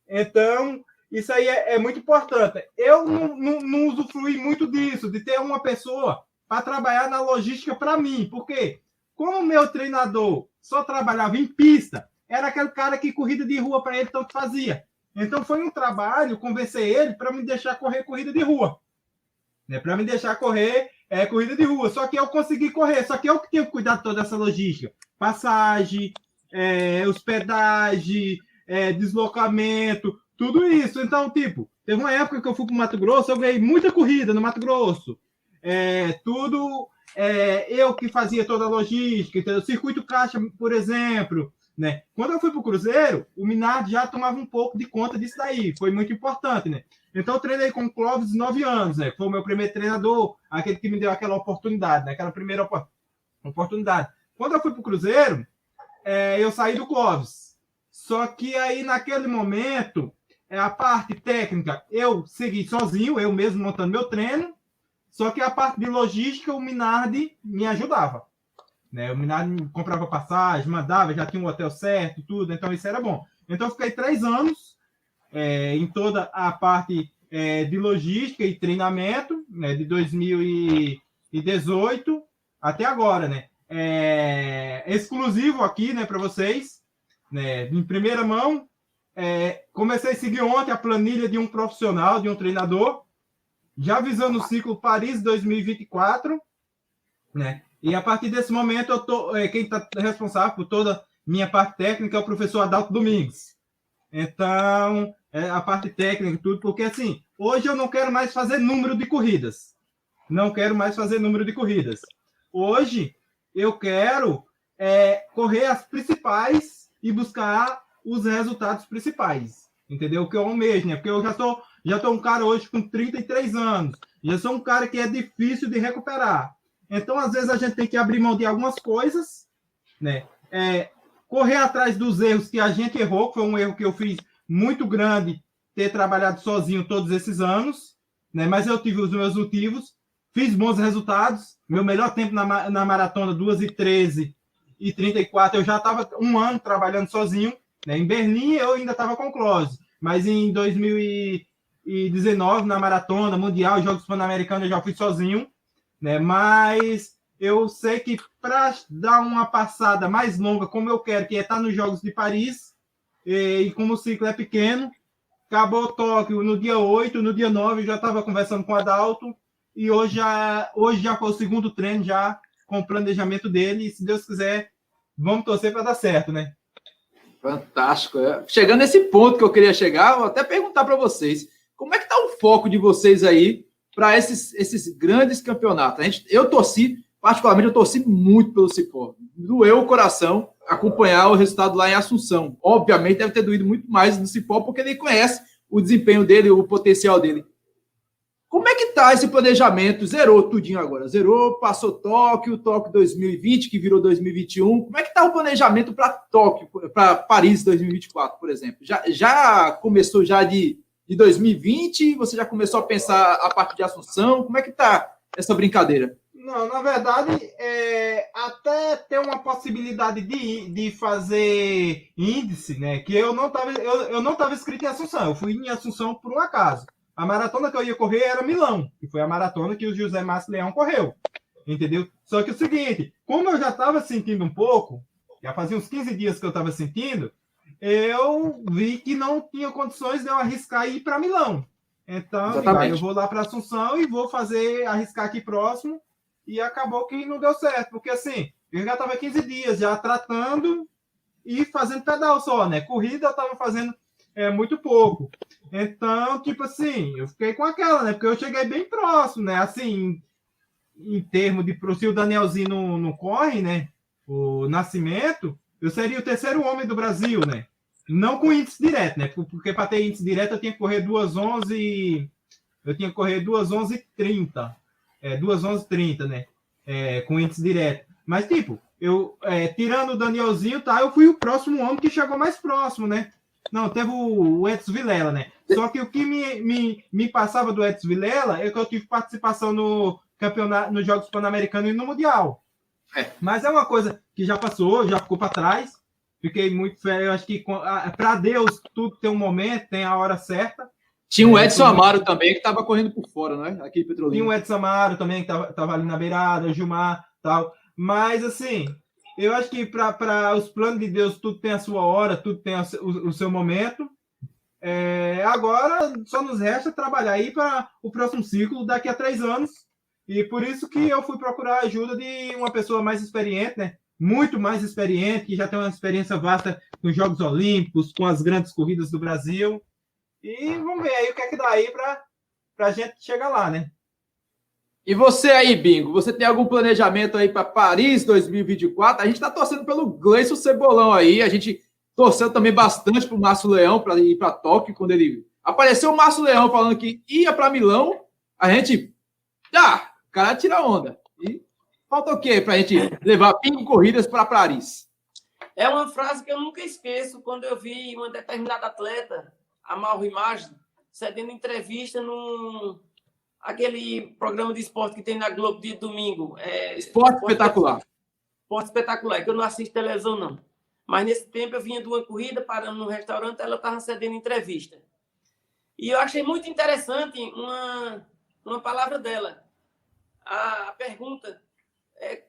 Então, isso aí é muito importante. Eu não usufruí muito disso, de ter uma pessoa para trabalhar na logística para mim. Porque, como o meu treinador só trabalhava em pista, era aquele cara que corrida de rua para ele tanto fazia. Então, foi um trabalho, convencer ele para me deixar correr corrida de rua. Para me deixar correr corrida de rua. Só que eu consegui correr. Só que eu que tenho que cuidar de toda essa logística. Passagem, hospedagem, deslocamento, tudo isso. Então, tipo, teve uma época que eu fui para o Mato Grosso, eu ganhei muita corrida no Mato Grosso. Tudo eu que fazia toda a logística. Então, o circuito caixa, por exemplo. Né? Quando eu fui para o Cruzeiro, o Minardi já tomava um pouco de conta disso daí. Foi muito importante, né? Então, eu treinei com o Clóvis 9 anos, né? Foi o meu primeiro treinador, aquele que me deu aquela oportunidade, né? Aquela primeira oportunidade. Quando eu fui para o Cruzeiro, eu saí do Clóvis. Só que aí, naquele momento, a parte técnica, eu segui sozinho, eu mesmo montando meu treino. Só que a parte de logística, o Minardi me ajudava. Né? O Minardi comprava passagem, mandava, já tinha um hotel certo, tudo. Então, isso era bom. Então, eu fiquei 3 anos em toda a parte de logística e treinamento, né, de 2018 até agora, né? Exclusivo aqui, né, para vocês, né, em primeira mão. Comecei a seguir ontem a planilha de um profissional, de um treinador, já visando o ciclo Paris 2024, né? E a partir desse momento, quem está responsável por toda a minha parte técnica é o professor Adalto Domingues. Então, a parte técnica e tudo, porque assim, hoje eu não quero mais fazer número de corridas. Não quero mais fazer número de corridas. Hoje, eu quero correr as principais e buscar os resultados principais, entendeu? O que eu almejo, né? Porque eu já tô um cara hoje com 33 anos, já sou um cara que é difícil de recuperar. Então, às vezes, a gente tem que abrir mão de algumas coisas, né? Correr atrás dos erros que a gente errou, que foi um erro que eu fiz muito grande, ter trabalhado sozinho todos esses anos, né? Mas eu tive os meus motivos, fiz bons resultados, meu melhor tempo na maratona, 2h13 e 34, eu já estava um ano trabalhando sozinho, né? Em Berlim eu ainda estava com close, mas em 2019, na maratona mundial, Jogos Pan-Americanos, eu já fui sozinho, né? Mas eu sei que para dar uma passada mais longa, como eu quero, que é estar nos Jogos de Paris, e como o ciclo é pequeno, acabou Tóquio no dia 8, no dia 9 eu já estava conversando com o Adalto, e hoje já foi o segundo treino, já com o planejamento dele, e se Deus quiser, vamos torcer para dar certo, né? Fantástico. Chegando nesse ponto que eu queria chegar, vou até perguntar para vocês, como é que está o foco de vocês aí para esses grandes campeonatos? Particularmente, eu torci muito pelo Cipó. Doeu o coração acompanhar o resultado lá em Assunção. Obviamente, deve ter doído muito mais no Cipó, porque ele conhece o desempenho dele, o potencial dele. Como é que tá esse planejamento? Zerou tudinho agora. Zerou, passou Tóquio 2020, que virou 2021. Como é que tá o planejamento para Tóquio, para Paris 2024, por exemplo? Já começou já de 2020? Você já começou a pensar a partir de Assunção? Como é que tá essa brincadeira? Não, na verdade, até ter uma possibilidade de fazer índice, né? Que eu não estava inscrito em Assunção. Eu fui em Assunção por um acaso. A maratona que eu ia correr era Milão, que foi a maratona que o José Márcio Leão correu. Entendeu? Só que o seguinte, como eu já estava sentindo um pouco, já fazia uns 15 dias que eu estava sentindo, eu vi que não tinha condições de eu arriscar ir para Milão. Então, eu vou lá para Assunção e vou arriscar aqui próximo. E acabou que não deu certo, porque assim, eu já estava 15 dias já tratando e fazendo pedal só, né? Corrida eu estava fazendo muito pouco. Então, tipo assim, eu fiquei com aquela, né? Porque eu cheguei bem próximo, né? Assim, em termos de se o Danielzinho não corre, né? O Nascimento, eu seria o terceiro homem do Brasil, né? Não com índice direto, né? Porque para ter índice direto eu tinha que correr 2:11. Eu tinha que correr 2:11:30. 2:11:30, né? Com índice direto. Mas, tipo, eu tirando o Danielzinho, tá? Eu fui o próximo homem que chegou mais próximo, né? Não, teve o Edson Vilela, né? Só que o que me passava do Edson Vilela é que eu tive participação no campeonato, nos Jogos Pan-Americanos e no Mundial. Mas é uma coisa que já passou, já ficou para trás. Fiquei muito feliz. Eu acho que para Deus tudo tem um momento, tem a hora certa. Tinha o Edson Amaro também, que estava correndo por fora, né? Aqui em Petrolina. Tinha o Edson Amaro também, que estava ali na beirada, o Gilmar tal. Mas, assim, eu acho que para os planos de Deus, tudo tem a sua hora, tudo tem o seu momento. Agora, só nos resta trabalhar aí para o próximo ciclo, daqui a 3 anos. E por isso que eu fui procurar a ajuda de uma pessoa mais experiente, né? Muito mais experiente, que já tem uma experiência vasta com os Jogos Olímpicos, com as grandes corridas do Brasil. E vamos ver aí o que é que dá aí para a gente chegar lá, né? E você aí, Bingo, você tem algum planejamento aí para Paris 2024? A gente está torcendo pelo Gleison Cebolão aí, a gente torceu também bastante para o Márcio Leão para ir para Tóquio, quando ele apareceu o Márcio Leão falando que ia para Milão, a gente, o cara tira onda. E falta o quê para a gente levar Bingo Corridas para Paris? É uma frase que eu nunca esqueço quando eu vi uma determinada atleta, a Mauro Imagem, cedendo entrevista aquele programa de esporte que tem na Globo de domingo. Esporte Espetacular. Esporte Espetacular, que eu não assisto televisão, não. Mas nesse tempo eu vinha de uma corrida, parando num restaurante, ela estava cedendo entrevista. E eu achei muito interessante uma palavra dela. A pergunta é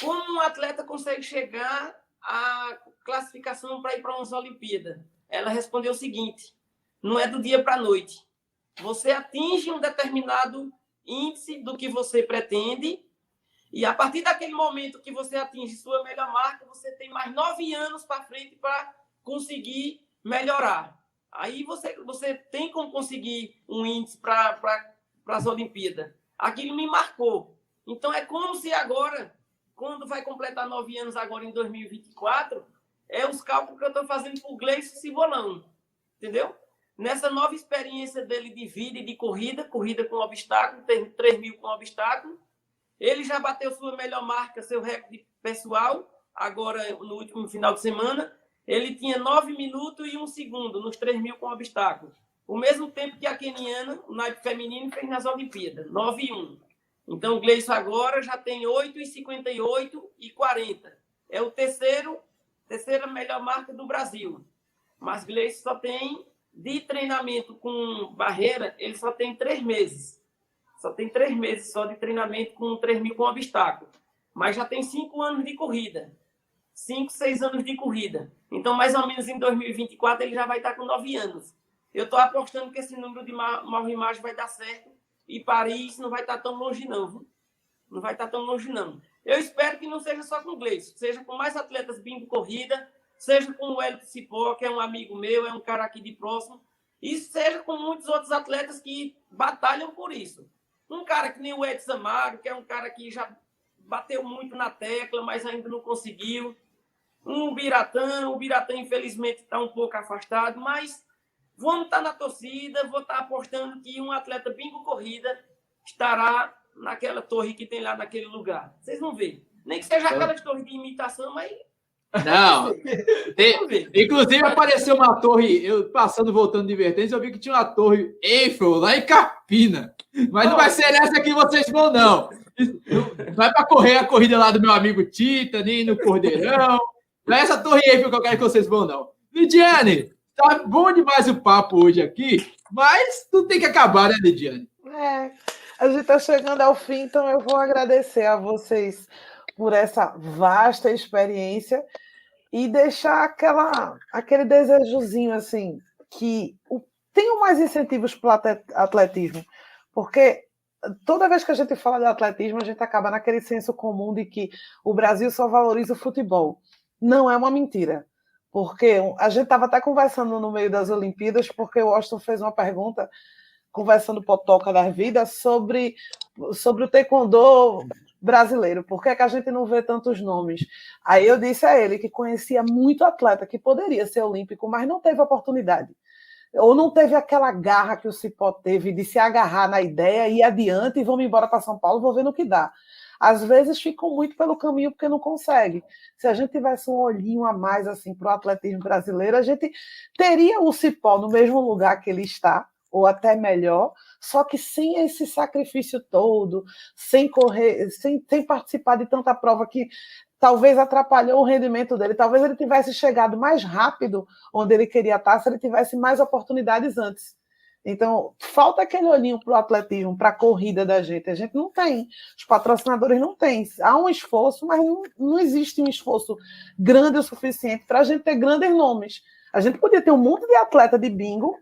como um atleta consegue chegar à classificação para ir para umas Olimpíadas? Ela respondeu o seguinte: não é do dia para a noite. Você atinge um determinado índice do que você pretende e a partir daquele momento que você atinge sua melhor marca, você tem mais 9 anos para frente para conseguir melhorar. Aí você tem como conseguir um índice para as Olimpíadas. Aquilo me marcou. Então é como se agora, quando vai completar 9 anos agora em 2024, é os cálculos que eu estou fazendo para o Gleison Cibolão, entendeu? Nessa nova experiência dele de vida e de corrida com obstáculo, tem 3.000 com obstáculo, ele já bateu sua melhor marca, seu recorde pessoal, agora no último final de semana, ele tinha 9 minutos e 1 segundo nos 3.000 com obstáculo. O mesmo tempo que a keniana, o naipe feminino, fez nas Olimpíadas, 9 e 1. Então, o Gleison agora já tem 8,58 e 40. É o terceira melhor marca do Brasil. Mas Gleison só tem, de treinamento com barreira, ele só tem 3 meses. Só tem 3 meses só de treinamento com 3.000 com obstáculo. Mas já tem 5 anos de corrida. 5, 6 anos de corrida. Então, mais ou menos em 2024, ele já vai estar com 9 anos. Eu estou apostando que esse número de Marro-Imagem vai dar certo. E Paris não vai estar tão longe, não. Viu? Não vai estar tão longe, não. Eu espero que não seja só com o Gleison, seja com mais atletas bingo corrida, seja com o Hélio Cipó, que é um amigo meu, é um cara aqui de próximo, e seja com muitos outros atletas que batalham por isso. Um cara que nem o Edson Amaro, que é um cara que já bateu muito na tecla, mas ainda não conseguiu. O Biratã, infelizmente, está um pouco afastado, mas vamos estar na torcida, vou estar apostando que um atleta bingo corrida estará naquela torre que tem lá naquele lugar. Vocês vão ver. Nem que seja aquela torre de imitação, mas... Não. Inclusive, apareceu uma torre, eu passando, voltando de Vertentes, eu vi que tinha uma torre Eiffel lá em Carpina. Mas não vai ser nessa que vocês vão, não. Não é para correr a corrida lá do meu amigo Tita, nem no Cordeirão. Não é essa torre Eiffel que eu quero que vocês vão, não. Lidiane, tá bom demais o papo hoje aqui, mas tudo tem que acabar, né, Lidiane? A gente está chegando ao fim, então eu vou agradecer a vocês por essa vasta experiência e deixar aquele desejozinho, assim, que tenham mais incentivos para o atletismo, porque toda vez que a gente fala de atletismo, a gente acaba naquele senso comum de que o Brasil só valoriza o futebol. Não é uma mentira. Porque a gente estava até conversando no meio das Olimpíadas, porque o Washington fez uma pergunta, conversando potoca das vidas, sobre o taekwondo brasileiro. Por que é que a gente não vê tantos nomes? Aí eu disse a ele que conhecia muito atleta que poderia ser olímpico, mas não teve oportunidade. Ou não teve aquela garra que o Cipó teve de se agarrar na ideia, ir adiante e vamos embora para São Paulo, vou ver no que dá. Às vezes ficam muito pelo caminho porque não consegue. Se a gente tivesse um olhinho a mais assim, para o atletismo brasileiro, a gente teria o Cipó no mesmo lugar que ele está, ou até melhor, só que sem esse sacrifício todo, sem correr, sem participar de tanta prova que talvez atrapalhou o rendimento dele, talvez ele tivesse chegado mais rápido onde ele queria estar se ele tivesse mais oportunidades antes. Então, falta aquele olhinho para o atletismo, para a corrida da gente. A gente não tem, os patrocinadores não têm. Há um esforço, mas não existe um esforço grande o suficiente para a gente ter grandes nomes. A gente podia ter um monte de atleta de bingo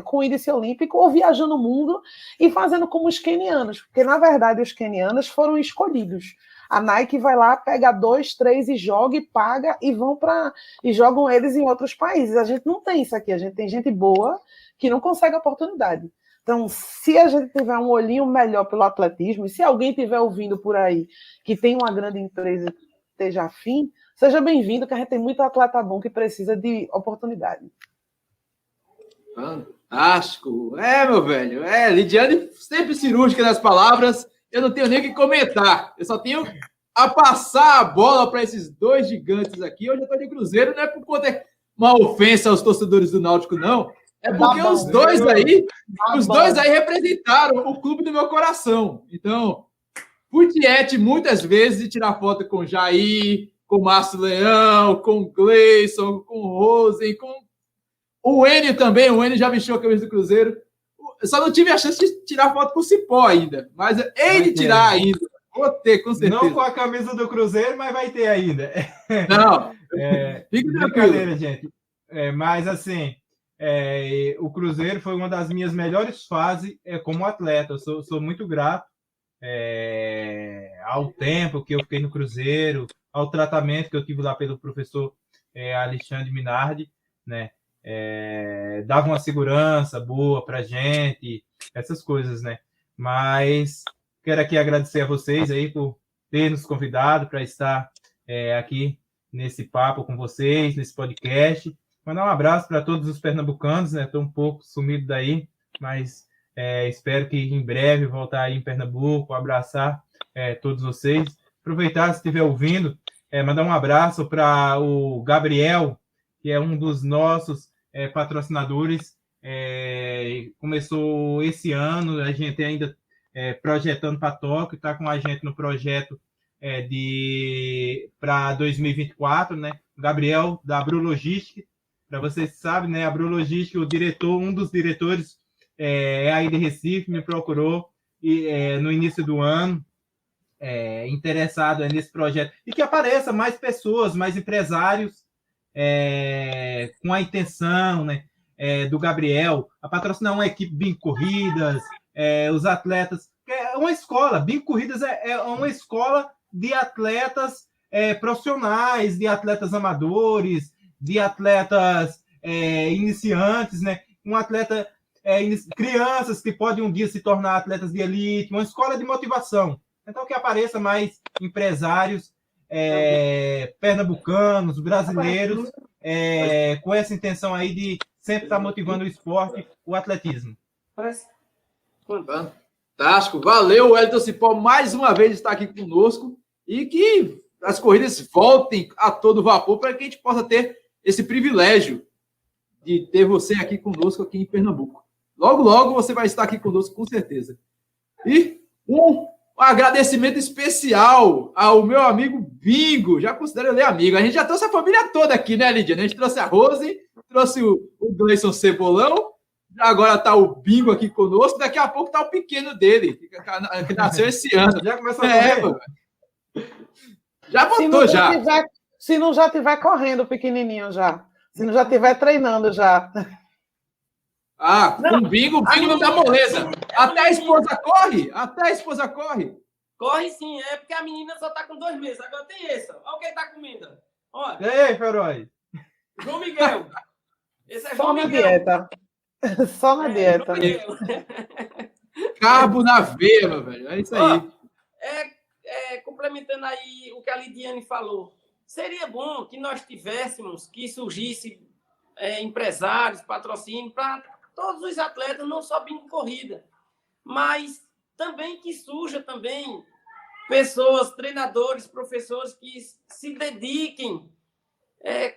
com índice olímpico ou viajando o mundo e fazendo como os quenianos, porque, na verdade, os quenianos foram escolhidos. A Nike vai lá, pega 2, 3 e joga e paga e jogam eles em outros países. A gente não tem isso aqui, a gente tem gente boa que não consegue oportunidade. Então, se a gente tiver um olhinho melhor pelo atletismo, e se alguém estiver ouvindo por aí que tem uma grande empresa que esteja afim, seja bem-vindo, que a gente tem muito atleta bom que precisa de oportunidade. Fantástico. Meu velho. Lidiane sempre cirúrgica nas palavras. Eu não tenho nem o que comentar. Eu só tenho a passar a bola para esses dois gigantes aqui. Hoje eu estou de Cruzeiro, não é por conta uma ofensa aos torcedores do Náutico, não. É porque os dois aí representaram o clube do meu coração. Então, fui tiete muitas vezes de tirar foto com Jair, com Márcio Leão, com Gleison, com Rosen, com o Enio também. O Enio já vestiu a camisa do Cruzeiro. Eu só não tive a chance de tirar foto com o Cipó ainda. Mas hei de tirar ainda. Vou ter, com certeza. Não com a camisa do Cruzeiro, mas vai ter ainda. Não. Fica brincadeira, gente. Mas, assim, o Cruzeiro foi uma das minhas melhores fases como atleta. Eu sou muito grato ao tempo que eu fiquei no Cruzeiro, ao tratamento que eu tive lá pelo professor Alexandre Minardi, né? Dava uma segurança boa pra gente, essas coisas, né? Mas quero aqui agradecer a vocês aí por ter nos convidado para estar aqui nesse papo com vocês, nesse podcast. Mandar um abraço para todos os pernambucanos, né? Estou um pouco sumido daí, mas espero que em breve voltar aí em Pernambuco, abraçar todos vocês. Aproveitar, se estiver ouvindo, mandar um abraço para o Gabriel, que é um dos nossos patrocinadores. Começou esse ano, a gente ainda projetando para Tóquio, está com a gente no projeto para 2024, né? O Gabriel, da Bru Logística. Para vocês sabem, né? A Bru Logística, um dos diretores aí de Recife, me procurou no início do ano, interessado nesse projeto. E que apareça mais pessoas, mais empresários com a intenção, né, do Gabriel, a patrocinar uma equipe Bingo Corridas, os atletas. É uma escola, Bingo Corridas é uma escola de atletas profissionais, de atletas amadores, de atletas iniciantes, né? Um atleta, crianças que podem um dia se tornar atletas de elite, uma escola de motivação. Então, que apareça mais empresários pernambucanos, brasileiros, com essa intenção aí de sempre estar motivando o esporte, o atletismo. Fantástico. Valeu, Wellington Cipó, mais uma vez estar aqui conosco e que as corridas voltem a todo vapor para que a gente possa ter esse privilégio de ter você aqui conosco aqui em Pernambuco. Logo, logo você vai estar aqui conosco, com certeza. E um agradecimento especial ao meu amigo Bingo, já considero ele amigo. A gente já trouxe a família toda aqui, né, Lidiane? A gente trouxe a Rose, trouxe o Gleison Cebolão, agora está o Bingo aqui conosco, daqui a pouco está o pequeno dele, que nasceu esse ano. Já começou a correr? Já botou, já. Se não já estiver correndo, pequenininho já. Se não já estiver treinando já. Com o Bingo não dá moleza. Até a esposa corre? Até a esposa corre? Corre sim, porque a menina só está com 2 meses. Agora tem essa. Olha o que ele está comendo. Olha. E aí, Feroz? João Miguel. Esse é Só João na Miguel. dieta. Só na dieta. Carbo na veia, meu velho. É isso aí. Complementando aí o que a Lidiane falou. Seria bom que nós tivéssemos, que surgisse empresários, patrocínio para todos os atletas, não só bingo corrida, mas também que surja também pessoas, treinadores, professores que se dediquem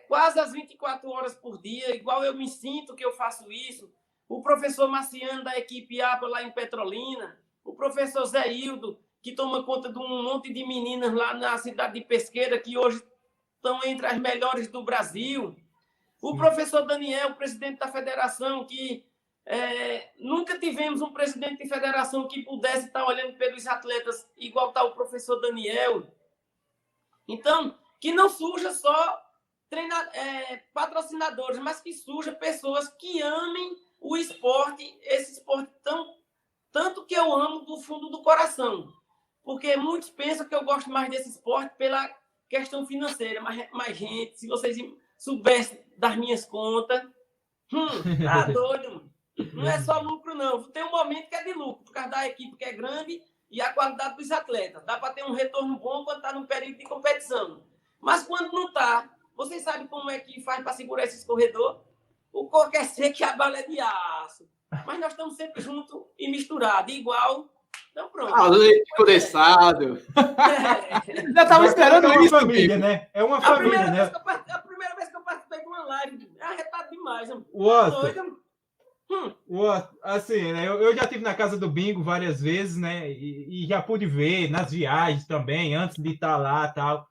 quase às 24 horas por dia, igual eu me sinto que eu faço isso. O professor Marciano, da equipe APA lá em Petrolina, o professor Zé Hildo, que toma conta de um monte de meninas lá na cidade de Pesqueira, que hoje estão entre as melhores do Brasil. O professor Daniel, presidente da federação, que nunca tivemos um presidente de federação que pudesse estar olhando pelos atletas igual está o professor Daniel. Então, que não surja só patrocinadores, mas que surja pessoas que amem o esporte, esse esporte tanto que eu amo do fundo do coração. Porque muitos pensam que eu gosto mais desse esporte pela questão financeira, mas gente, se vocês soubessem das minhas contas, tá doido, não é só lucro, não. Tem um momento que é de lucro, por causa da equipe que é grande e a qualidade dos atletas. Dá para ter um retorno bom quando está num período de competição. Mas quando não está, vocês sabem como é que faz para segurar esses corredores? O corpo quer ser que a bala é de aço. Mas nós estamos sempre juntos e misturados, igual. Então, pronto. Leite condensado. Já estava esperando isso. É uma isso, família, né? É uma família, né? A primeira vez que eu participei de uma live, é arretado demais. Assim, né? Eu já estive na casa do Bingo várias vezes, né? E já pude ver nas viagens também, antes de estar lá e tal.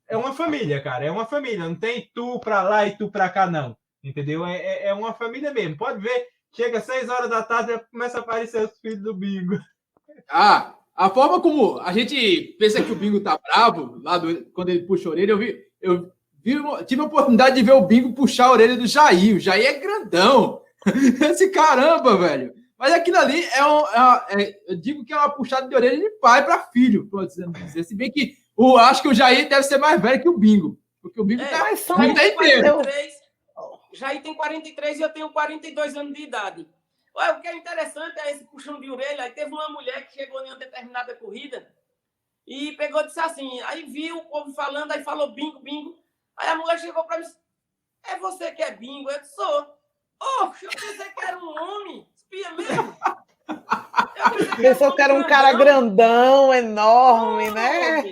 É uma família, cara. É uma família. Não tem tu pra lá e tu pra cá, não. Entendeu? É uma família mesmo. Pode ver. Chega às 6 horas da tarde e começa a aparecer os filhos do Bingo. A forma como a gente pensa que o Bingo tá bravo, quando ele puxa a orelha, tive a oportunidade de ver o Bingo puxar a orelha do Jair. O Jair é grandão. Esse caramba, velho. Mas aquilo ali eu digo que é uma puxada de orelha de pai para filho, por dizer. Se bem que acho que o Jair deve ser mais velho que o Bingo. Porque o Bingo tá inteiro. Jair tem 43 e eu tenho 42 anos de idade. O que é interessante é esse puxão de orelha. Aí teve uma mulher que chegou em uma determinada corrida e pegou e disse assim, aí viu o povo falando, aí falou bingo, bingo. Aí a mulher chegou para mim e disse, é você que é bingo? Eu disse, sou. Eu pensei que era um homem, espia mesmo. Pensou que era um cara grandão, enorme, né?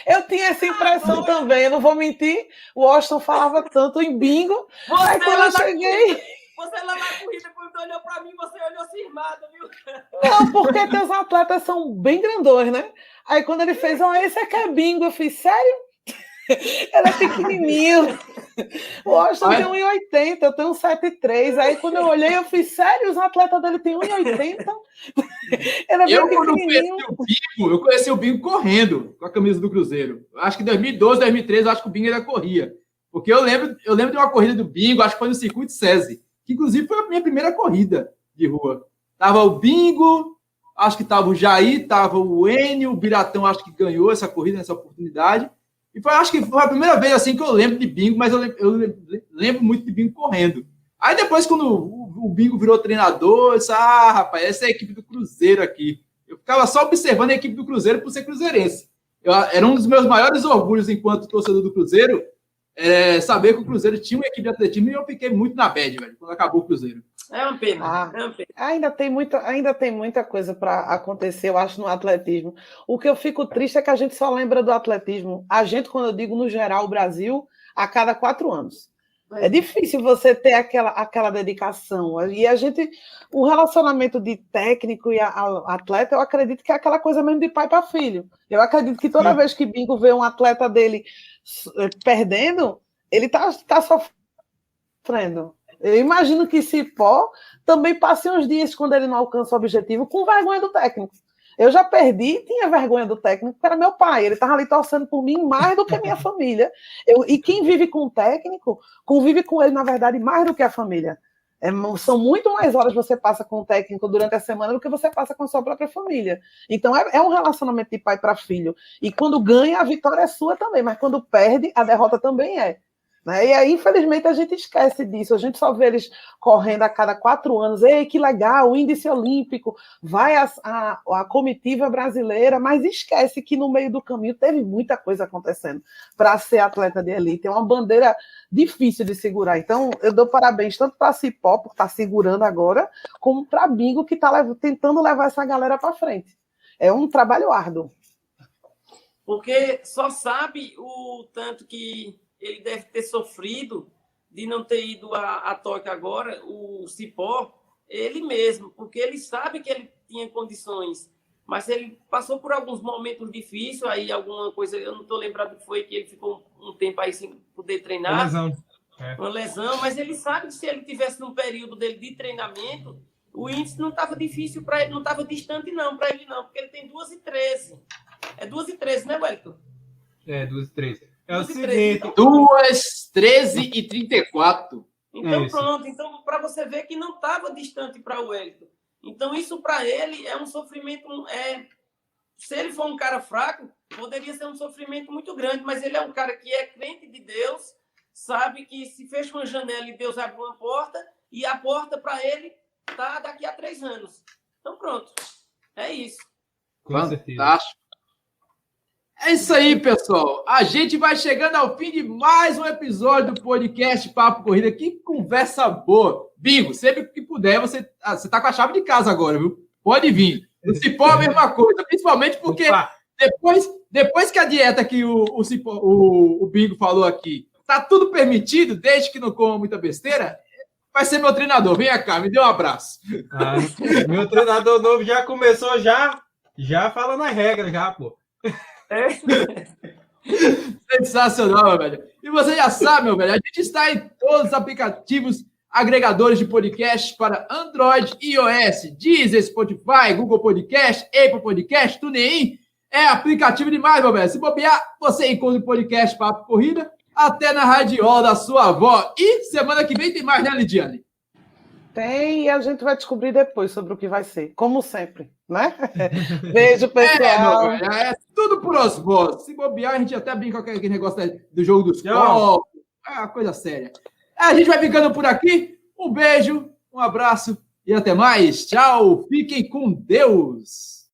Eu tinha essa impressão também, eu não vou mentir. O Washington falava tanto em bingo. Aí quando eu cheguei... Você lá na corrida, quando olhou para mim, você olhou cismada, viu? Não, porque teus atletas são bem grandões, né? Aí quando ele fez, esse aqui é bingo, eu fiz, sério? Ele é pequenininho. O Washington tem 1,80, eu tenho 1,73. Aí quando eu olhei, eu fiz, sério? Os atletas dele têm 1,80? Ele é bem pequenininho. Eu conheci o Bingo correndo com a camisa do Cruzeiro. Acho que em 2012, 2013, eu acho que o Bingo ainda corria. Porque eu lembro de uma corrida do Bingo, acho que foi no Circuito SESI, que inclusive foi a minha primeira corrida de rua. Tava o Bingo, acho que tava o Jair, tava o Enio, o Biratão acho que ganhou essa corrida, nessa oportunidade. E acho que foi a primeira vez assim que eu lembro de Bingo, mas eu lembro muito de Bingo correndo. Aí depois, quando o Bingo virou treinador, eu disse, rapaz, essa é a equipe do Cruzeiro aqui. Eu ficava só observando a equipe do Cruzeiro por ser cruzeirense. Era um dos meus maiores orgulhos enquanto torcedor do Cruzeiro, saber que o Cruzeiro tinha uma equipe de atletismo, e eu fiquei muito na bad, velho, quando acabou o Cruzeiro. É uma pena. É uma pena. Ainda tem muita coisa para acontecer, eu acho, no atletismo. O que eu fico triste é que a gente só lembra do atletismo. A gente, quando eu digo no geral, o Brasil, a cada 4 anos. É difícil você ter aquela dedicação. E o relacionamento de técnico e atleta, eu acredito que é aquela coisa mesmo de pai para filho. Eu acredito que toda vez que Bingo vê um atleta dele perdendo, ele tá sofrendo. Eu imagino que Cipó também passe uns dias, quando ele não alcança o objetivo, com vergonha do técnico. Eu já perdi, tinha vergonha do técnico, que era meu pai. Ele estava ali torcendo por mim mais do que a minha família. E quem vive com o técnico, convive com ele, na verdade, mais do que a família. São muito mais horas que você passa com o técnico durante a semana do que você passa com a sua própria família. Então, é um relacionamento de pai para filho. E quando ganha, a vitória é sua também, mas quando perde, a derrota também é. E aí, infelizmente, a gente esquece disso. A gente só vê eles correndo a cada 4 anos. Ei, que legal, o índice olímpico, vai a comitiva brasileira, mas esquece que no meio do caminho teve muita coisa acontecendo para ser atleta de elite. É uma bandeira difícil de segurar. Então, eu dou parabéns tanto para a Cipó, por estar segurando agora, como para a Bingo, que está tentando levar essa galera para frente. É um trabalho árduo. Porque só sabe o tanto que ele deve ter sofrido de não ter ido a Tóquio agora, o Cipó, ele mesmo, porque ele sabe que ele tinha condições, mas ele passou por alguns momentos difíceis, aí alguma coisa, eu não estou lembrado que foi que ele ficou um tempo aí sem poder treinar. Uma lesão. Uma lesão, mas ele sabe que se ele tivesse num período dele de treinamento, o índice não estava difícil para ele, não estava distante não, para ele não, porque ele tem 2,13. É 2,13, né, Wellington? É, 2,13. É o seguinte... 2,13 e 34. Então, pronto. Então, para você ver que não estava distante para o Wellington. Então, isso para ele é um sofrimento... Se ele for um cara fraco, poderia ser um sofrimento muito grande, mas ele é um cara que é crente de Deus, sabe que se fecha uma janela e Deus abre uma porta, e a porta para ele está daqui a 3 anos. Então, pronto. É isso. Fantástico. É isso aí, pessoal. A gente vai chegando ao fim de mais um episódio do podcast Papo Corrida. Que conversa boa. Bingo, sempre que puder, você tá com a chave de casa agora, viu? Pode vir. O Cipó é a mesma coisa, principalmente porque depois que a dieta que o Bingo falou aqui, tá tudo permitido, desde que não coma muita besteira, vai ser meu treinador. Vem cá, me dê um abraço. Meu treinador novo já começou já falando as regras, já, pô. Sensacional, meu velho. E você já sabe, meu velho, a gente está em todos os aplicativos agregadores de podcast para Android e iOS, Deezer, Spotify, Google Podcast, Apple Podcast, TuneIn. É aplicativo demais, meu velho. Se bobear, você encontra o podcast Papo Corrida até na radiola da sua avó. E semana que vem tem mais, né, Lidiane? Tem, e a gente vai descobrir depois sobre o que vai ser, como sempre, né? Beijo, pessoal. É tudo por osmose. Se bobear, a gente até brinca com aquele negócio do jogo dos copos. É uma coisa séria. A gente vai ficando por aqui. Um beijo, um abraço e até mais. Tchau. Fiquem com Deus.